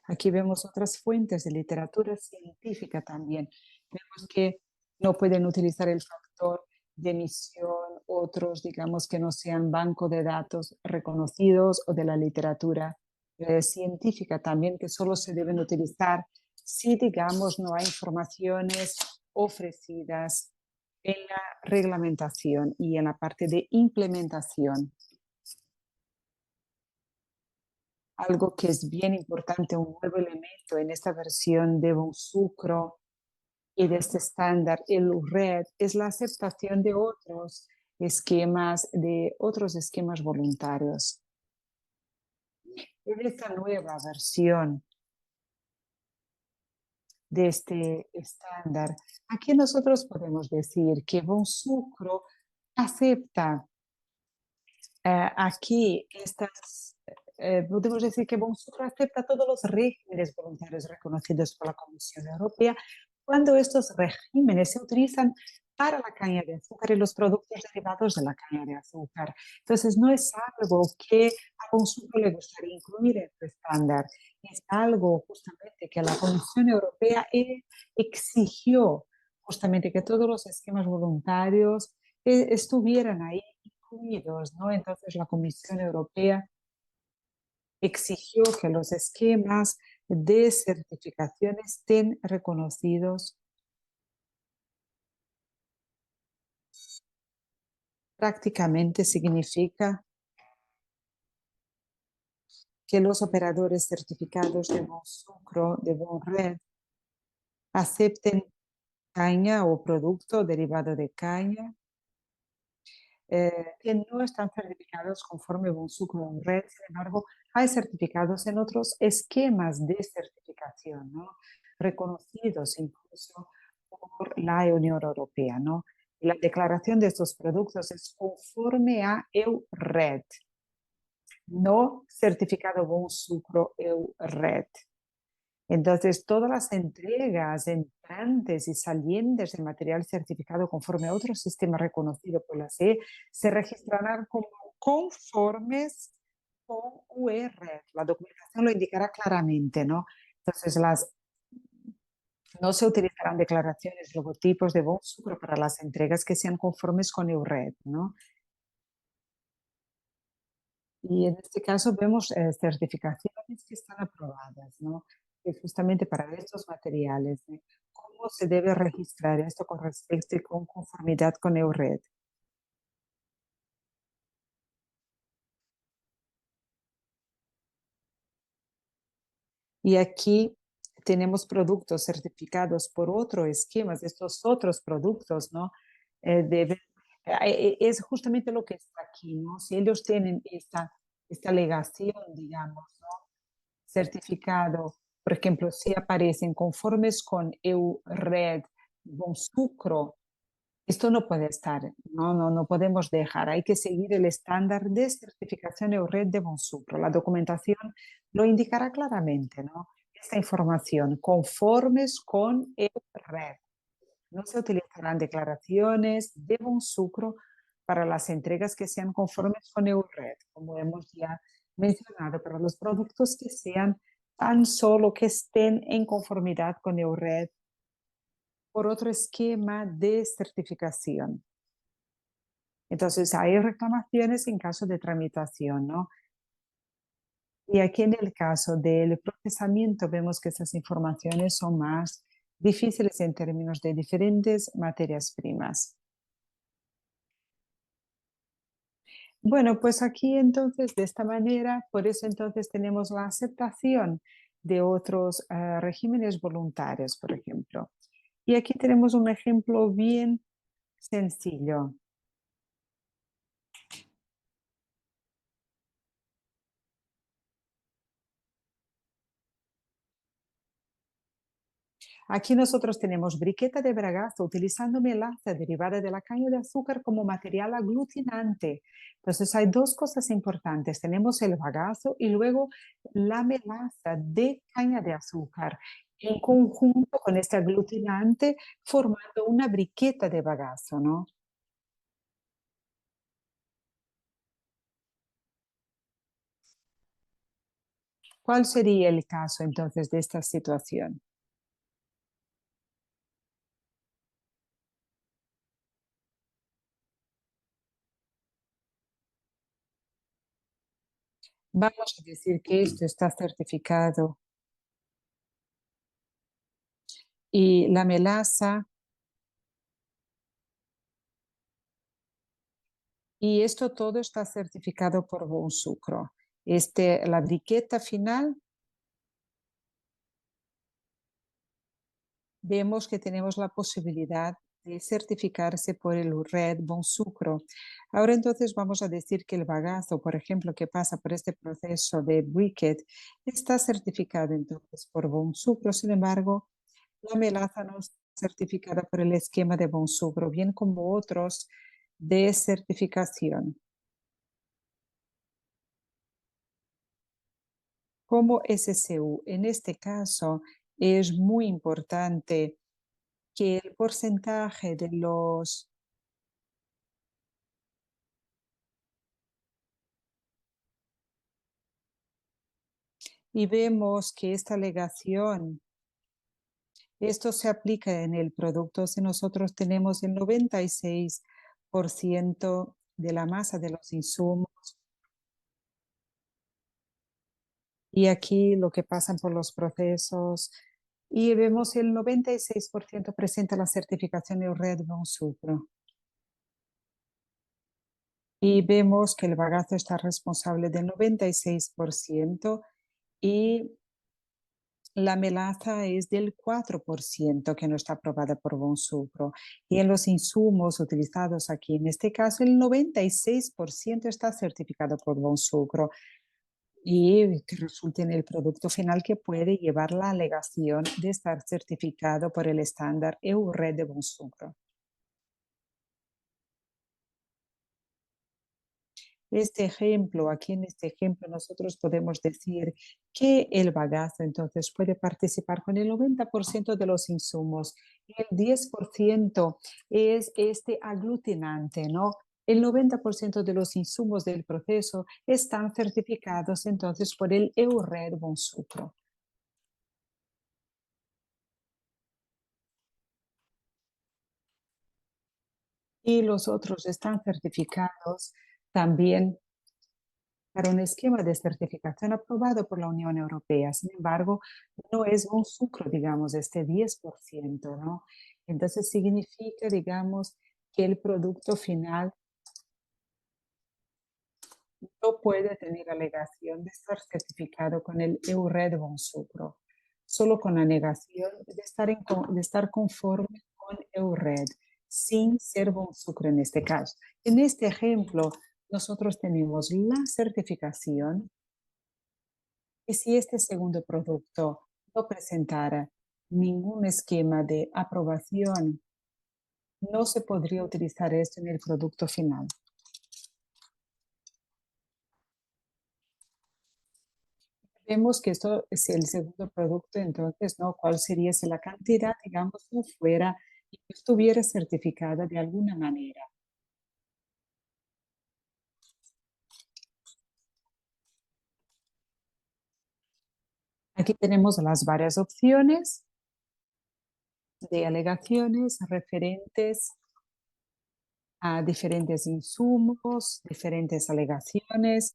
Aquí vemos otras fuentes de literatura científica también. Vemos que no pueden utilizar el factor de emisión otros, digamos, que no sean banco de datos reconocidos o de la literatura científica también, que solo se deben utilizar si, digamos, no hay informaciones ofrecidas en la reglamentación y en la parte de implementación. Algo que es bien importante, un nuevo elemento en esta versión de Bonsucro y de este estándar, el RED, es la aceptación de otros esquemas voluntarios. En esta nueva versión de este estándar, aquí nosotros podemos decir que Bonsucro acepta aquí podemos decir que Bonsucro acepta todos los regímenes voluntarios reconocidos por la Comisión Europea cuando estos regímenes se utilizan para la caña de azúcar y los productos derivados de la caña de azúcar. Entonces, no es algo que a Bonsucro le gustaría incluir en su estándar, es algo justamente que la Comisión Europea exigió justamente que todos los esquemas voluntarios estuvieran ahí incluidos, ¿no? Entonces la Comisión Europea exigió que los esquemas de certificación estén reconocidos. Prácticamente significa que los operadores certificados de Bonsucro, de Bonred, acepten caña o producto derivado de caña que no están certificados conforme Bonsucro Red. Sin embargo, hay certificados en otros esquemas de certificación, ¿no? Reconocidos incluso por la Unión Europea, ¿no? La declaración de estos productos es conforme a EURED, no certificado Bonsucro EURED. Entonces, todas las entregas entrantes y salientes de material certificado conforme a otro sistema reconocido por la CE se registrarán como conformes con UR. La documentación lo indicará claramente, ¿no? Entonces, no se utilizarán declaraciones, logotipos de Bonsucro para las entregas que sean conformes con EURED, ¿no? Y en este caso vemos certificaciones que están aprobadas, ¿no? Que justamente para estos materiales, ¿no? ¿Cómo se debe registrar esto con respecto y con conformidad con EURED? Y aquí tenemos productos certificados por otros esquemas, estos otros productos, ¿no? Deben, es justamente lo que está aquí, ¿no? Si ellos tienen esta alegación, digamos, ¿no? Certificado, por ejemplo, si aparecen conformes con EU-RED, Bonsucro, esto no puede estar, no podemos dejar, hay que seguir el estándar de certificación EU-RED de Bonsucro. La documentación lo indicará claramente, ¿no? Esta información, conformes con EU-RED. No se utilizarán declaraciones de Bonsucro para las entregas que sean conformes con EU-RED, como hemos ya mencionado, para los productos que sean tan solo que estén en conformidad con EU-RED por otro esquema de certificación. Entonces, hay reclamaciones en caso de tramitación, ¿no? Y aquí en el caso del procesamiento vemos que estas informaciones son más difíciles en términos de diferentes materias primas. Bueno, pues aquí entonces de esta manera, por eso entonces tenemos la aceptación de otros regímenes voluntarios, por ejemplo. Y aquí tenemos un ejemplo bien sencillo. Aquí nosotros tenemos briqueta de bragazo utilizando melaza derivada de la caña de azúcar como material aglutinante. Entonces hay dos cosas importantes. Tenemos el bagazo y luego la melaza de caña de azúcar en conjunto con este aglutinante formando una briqueta de bagazo, ¿no? ¿Cuál sería el caso entonces de esta situación? Vamos a decir que esto está certificado y la melaza. Y esto todo está certificado por Bonsucro. La briqueta final, vemos que tenemos la posibilidad de certificarse por el Red Bonsucro. Ahora entonces vamos a decir que el bagazo, por ejemplo, que pasa por este proceso de briquet, está certificado entonces por Bonsucro. Sin embargo, la melaza no está certificada por el esquema de Bonsucro, bien como otros de certificación. Como SCU. En este caso es muy importante que el porcentaje de los y vemos que esta alegación, esto se aplica en el producto si nosotros tenemos el 96% de la masa de los insumos y aquí lo que pasan por los procesos y vemos el 96% presenta la certificación de Red Bonsucro. Y vemos que el bagazo está responsable del 96% y la melaza es del 4% que no está aprobada por Bonsucro. Y en los insumos utilizados aquí, en este caso, el 96% está certificado por Bonsucro y que resulte en el producto final que puede llevar la alegación de estar certificado por el estándar EU-RED de Bonsucro. Aquí en este ejemplo, nosotros podemos decir que el bagazo entonces puede participar con el 90% de los insumos y el 10% es este aglutinante, ¿no? El 90% de los insumos del proceso están certificados entonces por el EU-RED Bonsucro. Y los otros están certificados también para un esquema de certificación aprobado por la Unión Europea. Sin embargo, no es un sucro, digamos, este 10%, ¿no? Entonces significa, digamos, que el producto final no puede tener alegación de estar certificado con el EURED Bonsucro, solo con la negación de estar conforme con EURED, sin ser Bonsucro en este caso. En este ejemplo, nosotros tenemos la certificación y si este segundo producto no presentara ningún esquema de aprobación, no se podría utilizar esto en el producto final. Vemos que esto es el segundo producto, entonces, ¿no? ¿Cuál sería si la cantidad, digamos, no fuera y no estuviera certificada de alguna manera? Aquí tenemos las varias opciones de alegaciones referentes a diferentes insumos, diferentes alegaciones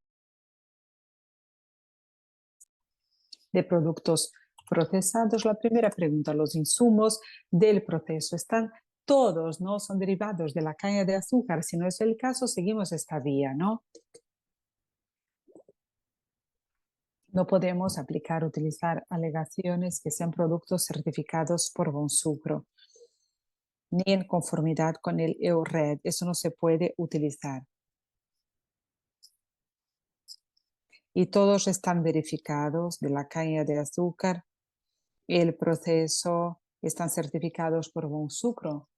de productos procesados. La primera pregunta, los insumos del proceso están todos, ¿no? Son derivados de la caña de azúcar. Si no es el caso, seguimos esta vía, ¿no? No podemos aplicar, utilizar alegaciones que sean productos certificados por Bonsucro, ni en conformidad con el EURED. Eso no se puede utilizar. Y todos están verificados de la caña de azúcar, el proceso, están certificados por Bonsucro.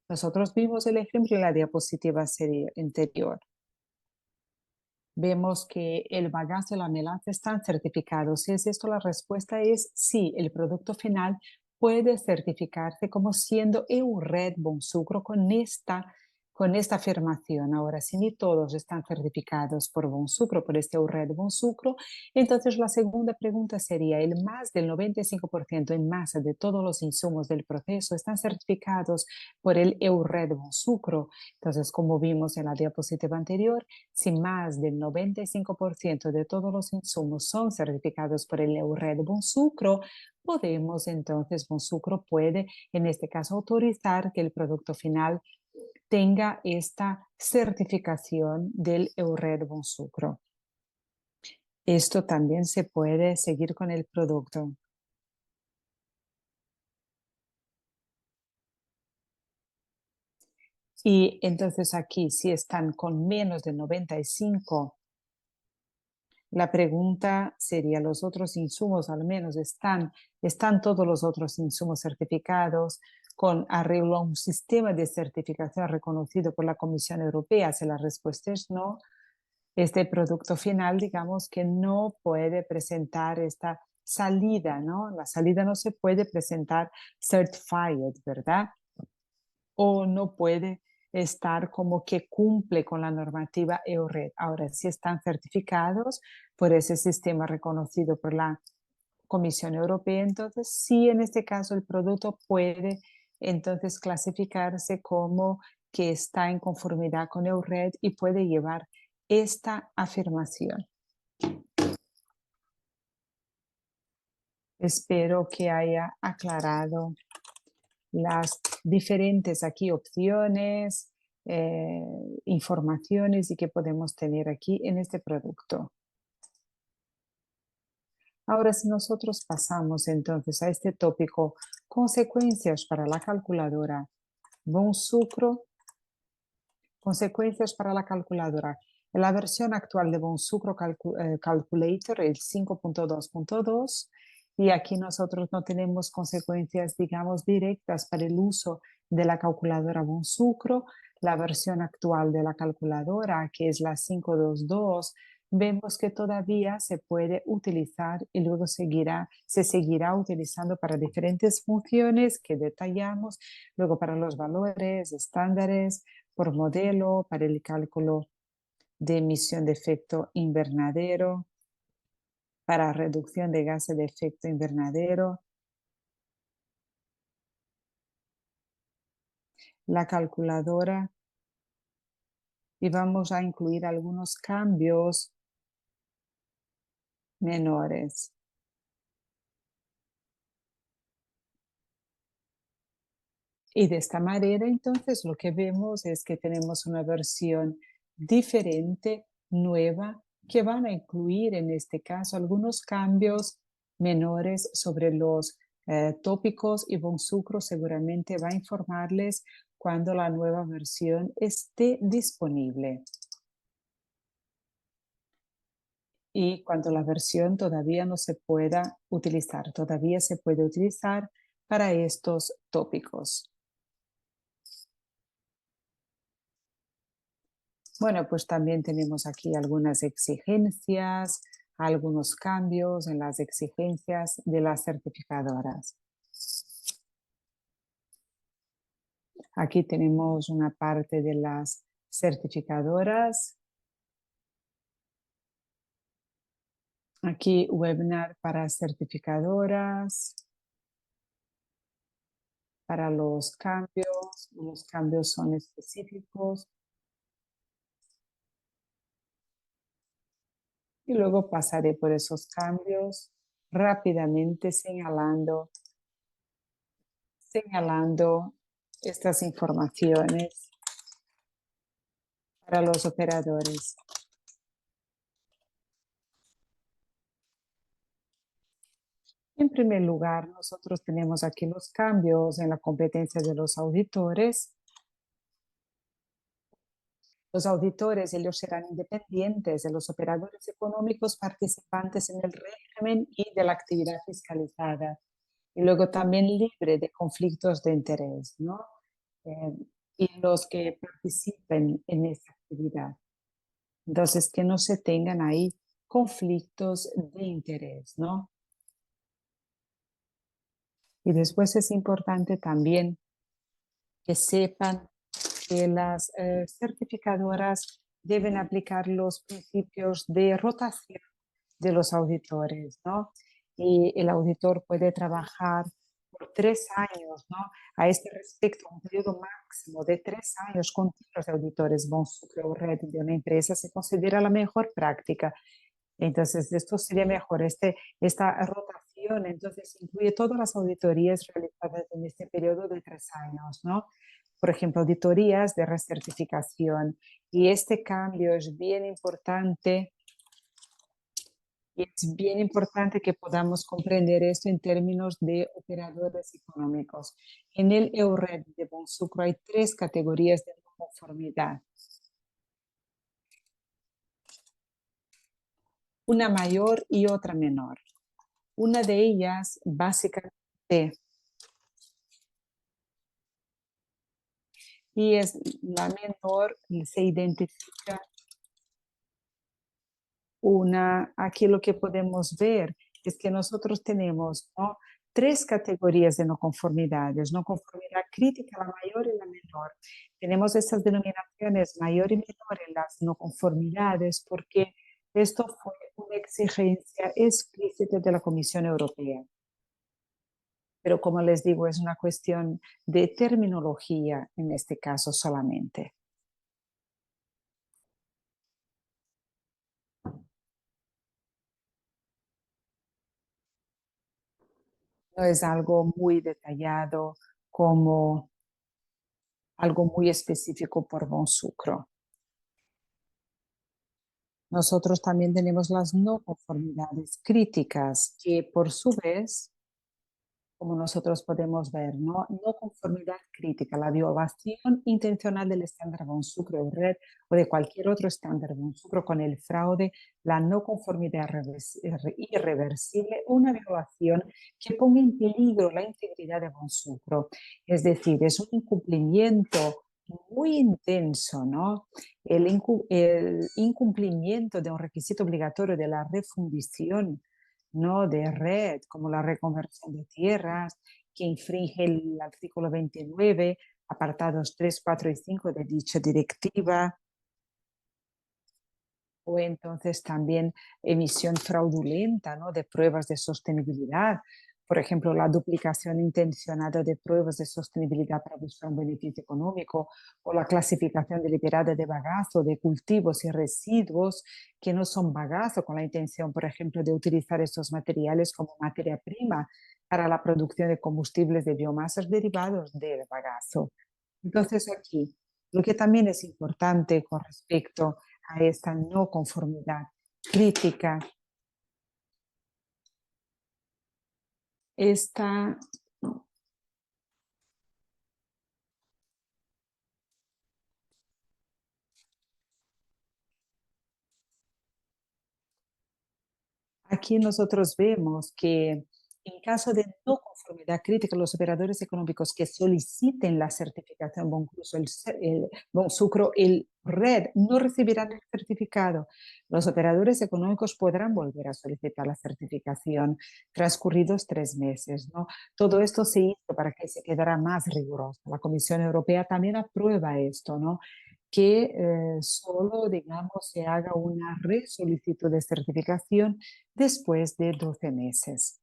Nosotros vimos el ejemplo en la diapositiva anterior. Vemos que el bagazo y la melaza están certificados. Si es esto, la respuesta es sí, el producto final puede certificarse como siendo EURED Bonsucro con esta afirmación. Ahora, si ni todos están certificados por Bonsucro, por este EURED Bonsucro, entonces la segunda pregunta sería, ¿el más del 95% en masa de todos los insumos del proceso están certificados por el EURED Bonsucro? Entonces, como vimos en la diapositiva anterior, si más del 95% de todos los insumos son certificados por el EURED Bonsucro, podemos entonces, Bonsucro puede en este caso autorizar que el producto final tenga esta certificación del EURED Bonsucro. Esto también se puede seguir con el producto. Y entonces aquí, si están con menos de 95, la pregunta sería, ¿los otros insumos al menos están todos los otros insumos certificados con arreglo a un sistema de certificación reconocido por la Comisión Europea? Si la respuesta es no, este producto final, digamos que no puede presentar esta salida, ¿no? La salida no se puede presentar certified, ¿verdad? O no puede estar como que cumple con la normativa EURED. Ahora, si están certificados por ese sistema reconocido por la Comisión Europea, entonces sí, en este caso el producto puede entonces clasificarse como que está en conformidad con EURED y puede llevar esta afirmación. Espero que haya aclarado las diferentes aquí opciones, eh, informaciones y que podemos tener aquí en este producto. Ahora, si nosotros pasamos entonces a este tópico, consecuencias para la calculadora Bonsucro, consecuencias para la calculadora. En la versión actual de Bonsucro Calculator, el 5.2.2, y aquí nosotros no tenemos consecuencias, digamos, directas para el uso de la calculadora Bonsucro. La versión actual de la calculadora, que es la 5.2.2, vemos que todavía se puede utilizar y luego se seguirá utilizando para diferentes funciones que detallamos, luego para los valores estándares por modelo, para el cálculo de emisión de efecto invernadero, para reducción de gases de efecto invernadero, la calculadora, y vamos a incluir algunos cambios menores. Y de esta manera, entonces, lo que vemos es que tenemos una versión diferente nueva que van a incluir en este caso algunos cambios menores sobre los tópicos y Bonsucro seguramente va a informarles cuando la nueva versión esté disponible. Y cuando la versión todavía no se pueda utilizar, todavía se puede utilizar para estos tópicos. Bueno, pues también tenemos aquí algunas exigencias, algunos cambios en las exigencias de las certificadoras. Aquí tenemos una parte de las certificadoras. Aquí webinar para certificadoras, para los cambios son específicos. Y luego pasaré por esos cambios rápidamente señalando estas informaciones para los operadores. En primer lugar, nosotros tenemos aquí los cambios en la competencia de los auditores. Los auditores, ellos serán independientes de los operadores económicos participantes en el régimen y de la actividad fiscalizada. Y luego también libre de conflictos de interés, ¿no? Y los que participen en esta actividad. Entonces, que no se tengan ahí conflictos de interés, ¿no? Y después es importante también que sepan que las certificadoras deben aplicar los principios de rotación de los auditores, ¿no? Y el auditor puede trabajar por 3 años, ¿no? A este respecto, un periodo máximo de 3 años continuos de auditores Bonsucro o Red de una empresa se considera la mejor práctica. Entonces, esto sería mejor, esta rotación, entonces, incluye todas las auditorías realizadas en este periodo de 3 años, ¿no? Por ejemplo, auditorías de recertificación. Y este cambio es bien importante. Y es bien importante que podamos comprender esto en términos de operadores económicos. En el EURED de Bonsucro hay 3 categorías de no conformidad. Una mayor y otra menor. Una de ellas, básicamente, y es la menor, se identifica aquí lo que podemos ver es que nosotros tenemos, ¿no?, 3 categorías de no conformidades: no conformidad crítica, la mayor y la menor. Tenemos estas denominaciones mayor y menor en las no conformidades porque esto fue una exigencia explícita de la Comisión Europea. Pero como les digo, es una cuestión de terminología en este caso solamente. No es algo muy detallado como algo muy específico por Bonsucro. Nosotros también tenemos las no conformidades críticas, que por su vez, como nosotros podemos ver, no conformidad crítica, la violación intencional del estándar Bonsucro Red o de cualquier otro estándar Bonsucro con el fraude, la no conformidad irreversible o una violación que ponga en peligro la integridad de Bonsucro. Es decir, es un incumplimiento muy intenso, ¿no? El incumplimiento de un requisito obligatorio de la refundición, ¿no?, de red, como la reconversión de tierras, que infringe el artículo 29, apartados 3, 4 y 5 de dicha directiva. O entonces también emisión fraudulenta, ¿no?, de pruebas de sostenibilidad. Por ejemplo, la duplicación intencionada de pruebas de sostenibilidad para buscar un beneficio económico, o la clasificación deliberada de bagazo de cultivos y residuos que no son bagazo, con la intención, por ejemplo, de utilizar estos materiales como materia prima para la producción de combustibles de biomasas derivados del bagazo. Entonces aquí, lo que también es importante con respecto a esta no conformidad crítica. Aquí nosotros vemos que en caso de no conformidad crítica, los operadores económicos que soliciten la certificación Boncruso, el Bonsucro, el RED, no recibirán el certificado. Los operadores económicos podrán volver a solicitar la certificación transcurridos 3 meses, ¿no? Todo esto se hizo para que se quedara más riguroso. La Comisión Europea también aprueba esto, ¿no? Que solo, digamos, se haga una resolicitud de certificación después de 12 meses.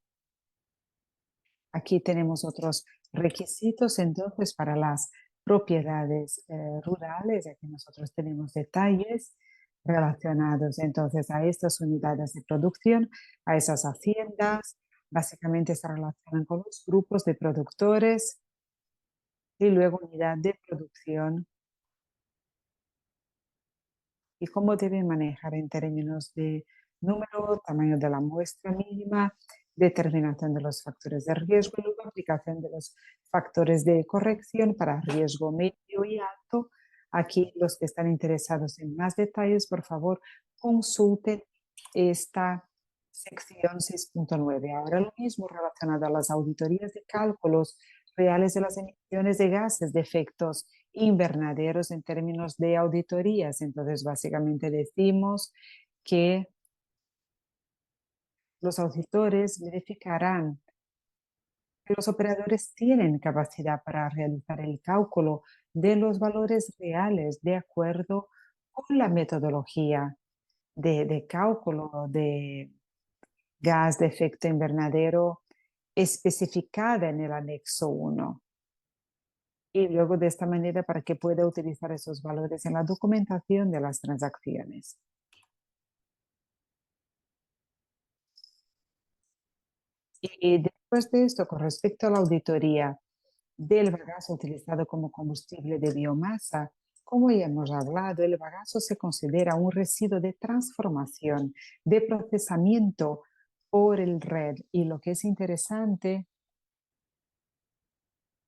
Aquí tenemos otros requisitos, entonces, para las propiedades rurales. Aquí nosotros tenemos detalles relacionados, entonces, a estas unidades de producción, a esas haciendas. Básicamente se relacionan con los grupos de productores y luego unidad de producción y cómo deben manejar en términos de número, tamaño de la muestra mínima, determinación de los factores de riesgo y luego aplicación de los factores de corrección para riesgo medio y alto. Aquí los que están interesados en más detalles, por favor, consulten esta sección 6.9. Ahora lo mismo relacionado a las auditorías de cálculos reales de las emisiones de gases de efectos invernaderos en términos de auditorías. Entonces, básicamente decimos que los auditores verificarán que los operadores tienen capacidad para realizar el cálculo de los valores reales de acuerdo con la metodología de cálculo de gas de efecto invernadero especificada en el anexo 1. Y luego de esta manera para que pueda utilizar esos valores en la documentación de las transacciones. Y después de esto, con respecto a la auditoría del bagazo utilizado como combustible de biomasa, como ya hemos hablado, el bagazo se considera un residuo de transformación, de procesamiento por el RED. Y lo que es interesante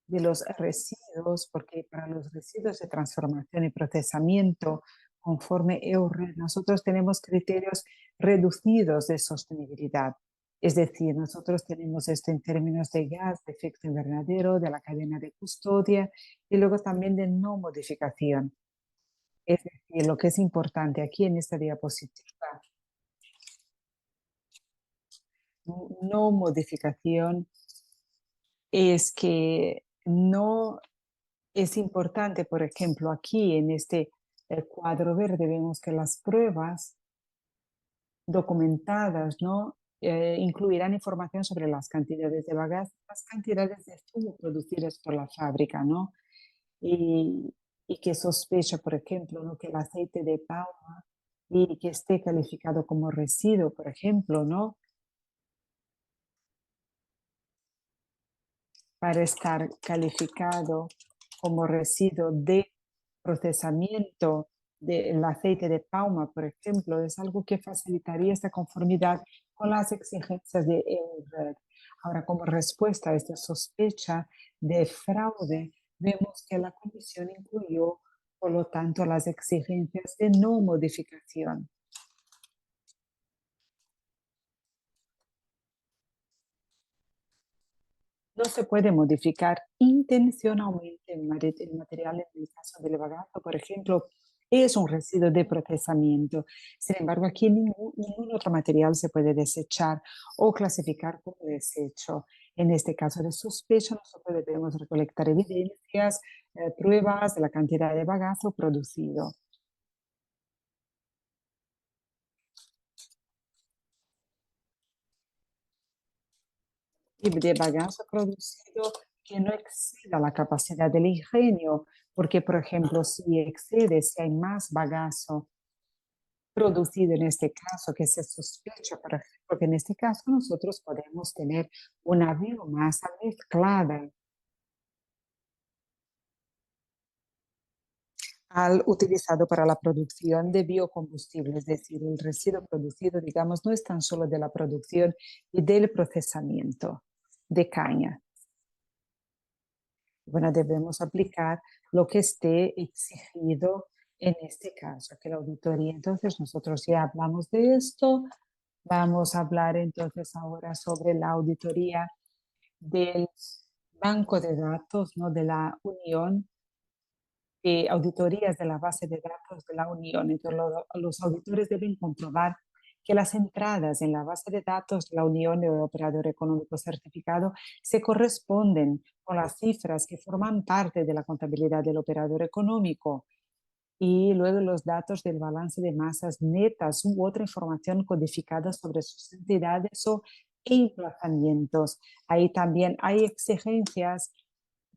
de los residuos, porque para los residuos de transformación y procesamiento, conforme EURED, nosotros tenemos criterios reducidos de sostenibilidad. Es decir, nosotros tenemos esto en términos de gas, de efecto invernadero, de la cadena de custodia y luego también de no modificación. Es decir, lo que es importante aquí en esta diapositiva, no modificación, es que no es importante, por ejemplo, aquí en este cuadro verde vemos que las pruebas documentadas, ¿no? Incluirán información sobre las cantidades de bagazo, las cantidades de zumo producidas por la fábrica, ¿no? Y que sospecha, por ejemplo, ¿no? que el aceite de palma y que esté calificado como residuo, por ejemplo, ¿no? Para estar calificado como residuo de procesamiento del aceite de palma, por ejemplo, es algo que facilitaría esta conformidad con las exigencias de EURED. Ahora, como respuesta a esta sospecha de fraude, vemos que la Comisión incluyó, por lo tanto, las exigencias de no modificación. No se puede modificar intencionalmente el material en el caso del bagazo, por ejemplo, es un residuo de procesamiento. Sin embargo, aquí ningún otro material se puede desechar o clasificar como desecho. En este caso de sospecha, nosotros debemos recolectar evidencias, pruebas de la cantidad de bagazo producido. Y de bagazo producido que no exceda la capacidad del ingenio, porque, por ejemplo, si excede, si hay más bagazo producido en este caso, que se sospecha, por ejemplo, que en este caso nosotros podemos tener una biomasa mezclada. al utilizado para la producción de biocombustible, es decir, el residuo producido, digamos, no es tan solo de la producción y del procesamiento de caña. Bueno, debemos aplicar lo que esté exigido en este caso, que la auditoría. Entonces, nosotros ya hablamos de esto. Vamos a hablar entonces ahora sobre la auditoría del banco de datos, ¿no? De la Unión, auditorías de la base de datos de la Unión. Entonces, los auditores deben comprobar que las entradas en la base de datos de la Unión de Operador Económico Certificado se corresponden con las cifras que forman parte de la contabilidad del operador económico y luego los datos del balance de masas netas u otra información codificada sobre sus entidades o emplazamientos. Ahí también hay exigencias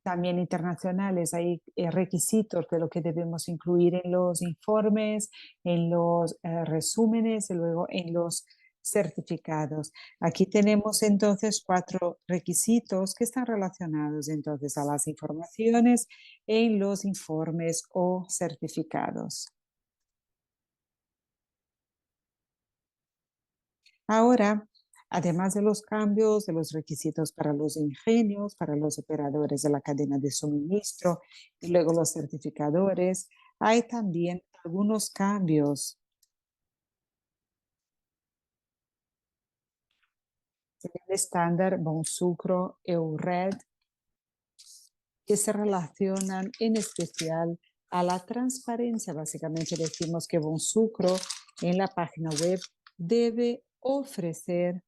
también internacionales, hay requisitos de lo que debemos incluir en los informes, en los resúmenes y luego en los certificados. Aquí tenemos entonces 4 requisitos que están relacionados entonces a las informaciones en los informes o certificados. Ahora, además de los cambios de los requisitos para los ingenios, para los operadores de la cadena de suministro y luego los certificadores, hay también algunos cambios en el estándar Bonsucro EURED que se relacionan en especial a la transparencia. Básicamente decimos que Bonsucro en la página web debe ofrecer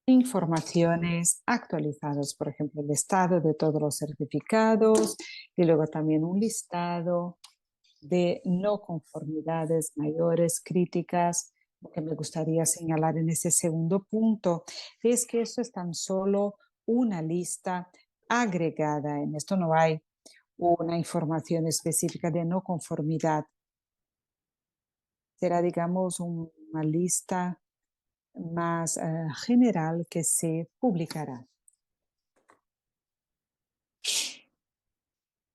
informaciones actualizadas, por ejemplo, el estado de todos los certificados y luego también un listado de no conformidades mayores críticas. Lo que me gustaría señalar en ese segundo punto es que eso es tan solo una lista agregada. En esto no hay una información específica de no conformidad. Será, digamos, una lista más general que se publicará.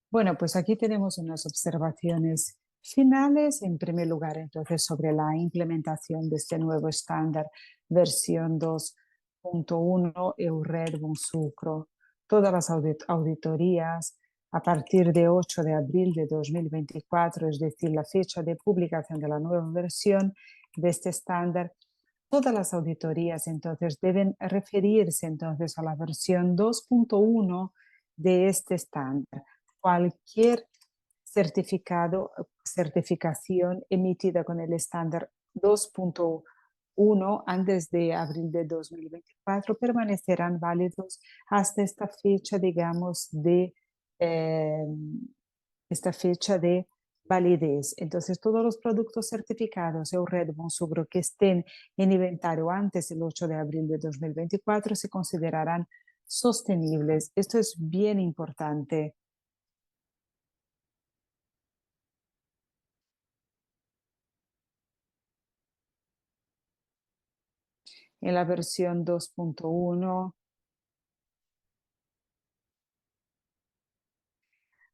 Bueno, pues aquí tenemos unas observaciones finales. En primer lugar, entonces, sobre la implementación de este nuevo estándar, versión 2.1 EURED Bonsucro. Todas las auditorías a partir de 8 de abril de 2024, es decir, la fecha de publicación de la nueva versión de este estándar, todas las auditorías entonces deben referirse entonces a la versión 2.1 de este estándar. Cualquier certificación emitida con el estándar 2.1 antes de abril de 2024 permanecerán válidos hasta esta fecha, digamos, eh, esta fecha de validez. Entonces, todos los productos certificados EURED Bonsucro que estén en inventario antes del 8 de abril de 2024 se considerarán sostenibles. Esto es bien importante. En la versión 2.1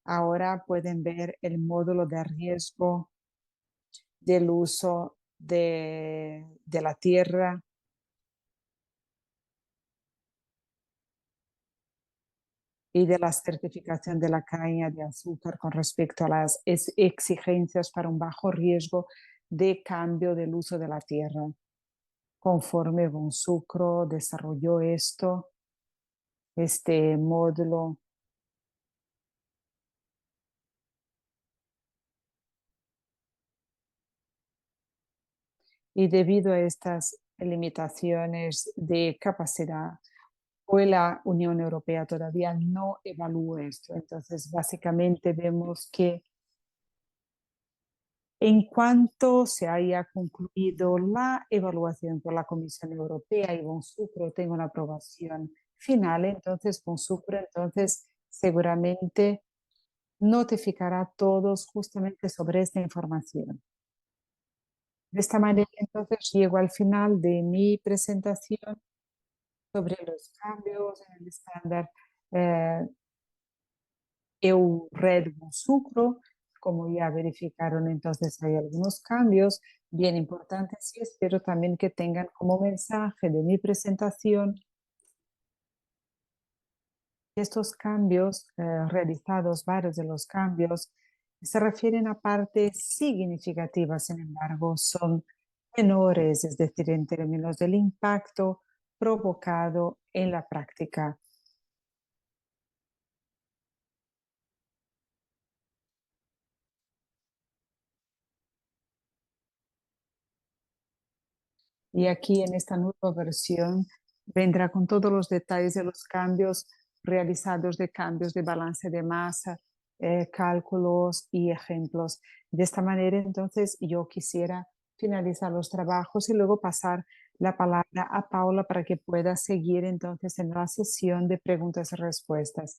ahora pueden ver el módulo de riesgo del uso de la tierra y de la certificación de la caña de azúcar con respecto a las exigencias para un bajo riesgo de cambio del uso de la tierra. Conforme Bonsucro desarrolló este módulo, y debido a estas limitaciones de capacidad, hoy la Unión Europea todavía no evalúa esto. Entonces, básicamente vemos que en cuanto se haya concluido la evaluación por la Comisión Europea y Bonsucro tenga una aprobación final, entonces Bonsucro entonces seguramente notificará a todos justamente sobre esta información. De esta manera, entonces, llego al final de mi presentación sobre los cambios en el estándar EURED Bonsucro como ya verificaron, entonces hay algunos cambios bien importantes y espero también que tengan como mensaje de mi presentación estos cambios realizados, varios de los cambios, se refieren a partes significativas, sin embargo, son menores, es decir, en términos del impacto provocado en la práctica. Y aquí en esta nueva versión vendrá con todos los detalles de los cambios realizados, de cambios de balance de masa, cálculos y ejemplos. De esta manera, entonces, yo quisiera finalizar los trabajos y luego pasar la palabra a Paula para que pueda seguir entonces en la sesión de preguntas y respuestas.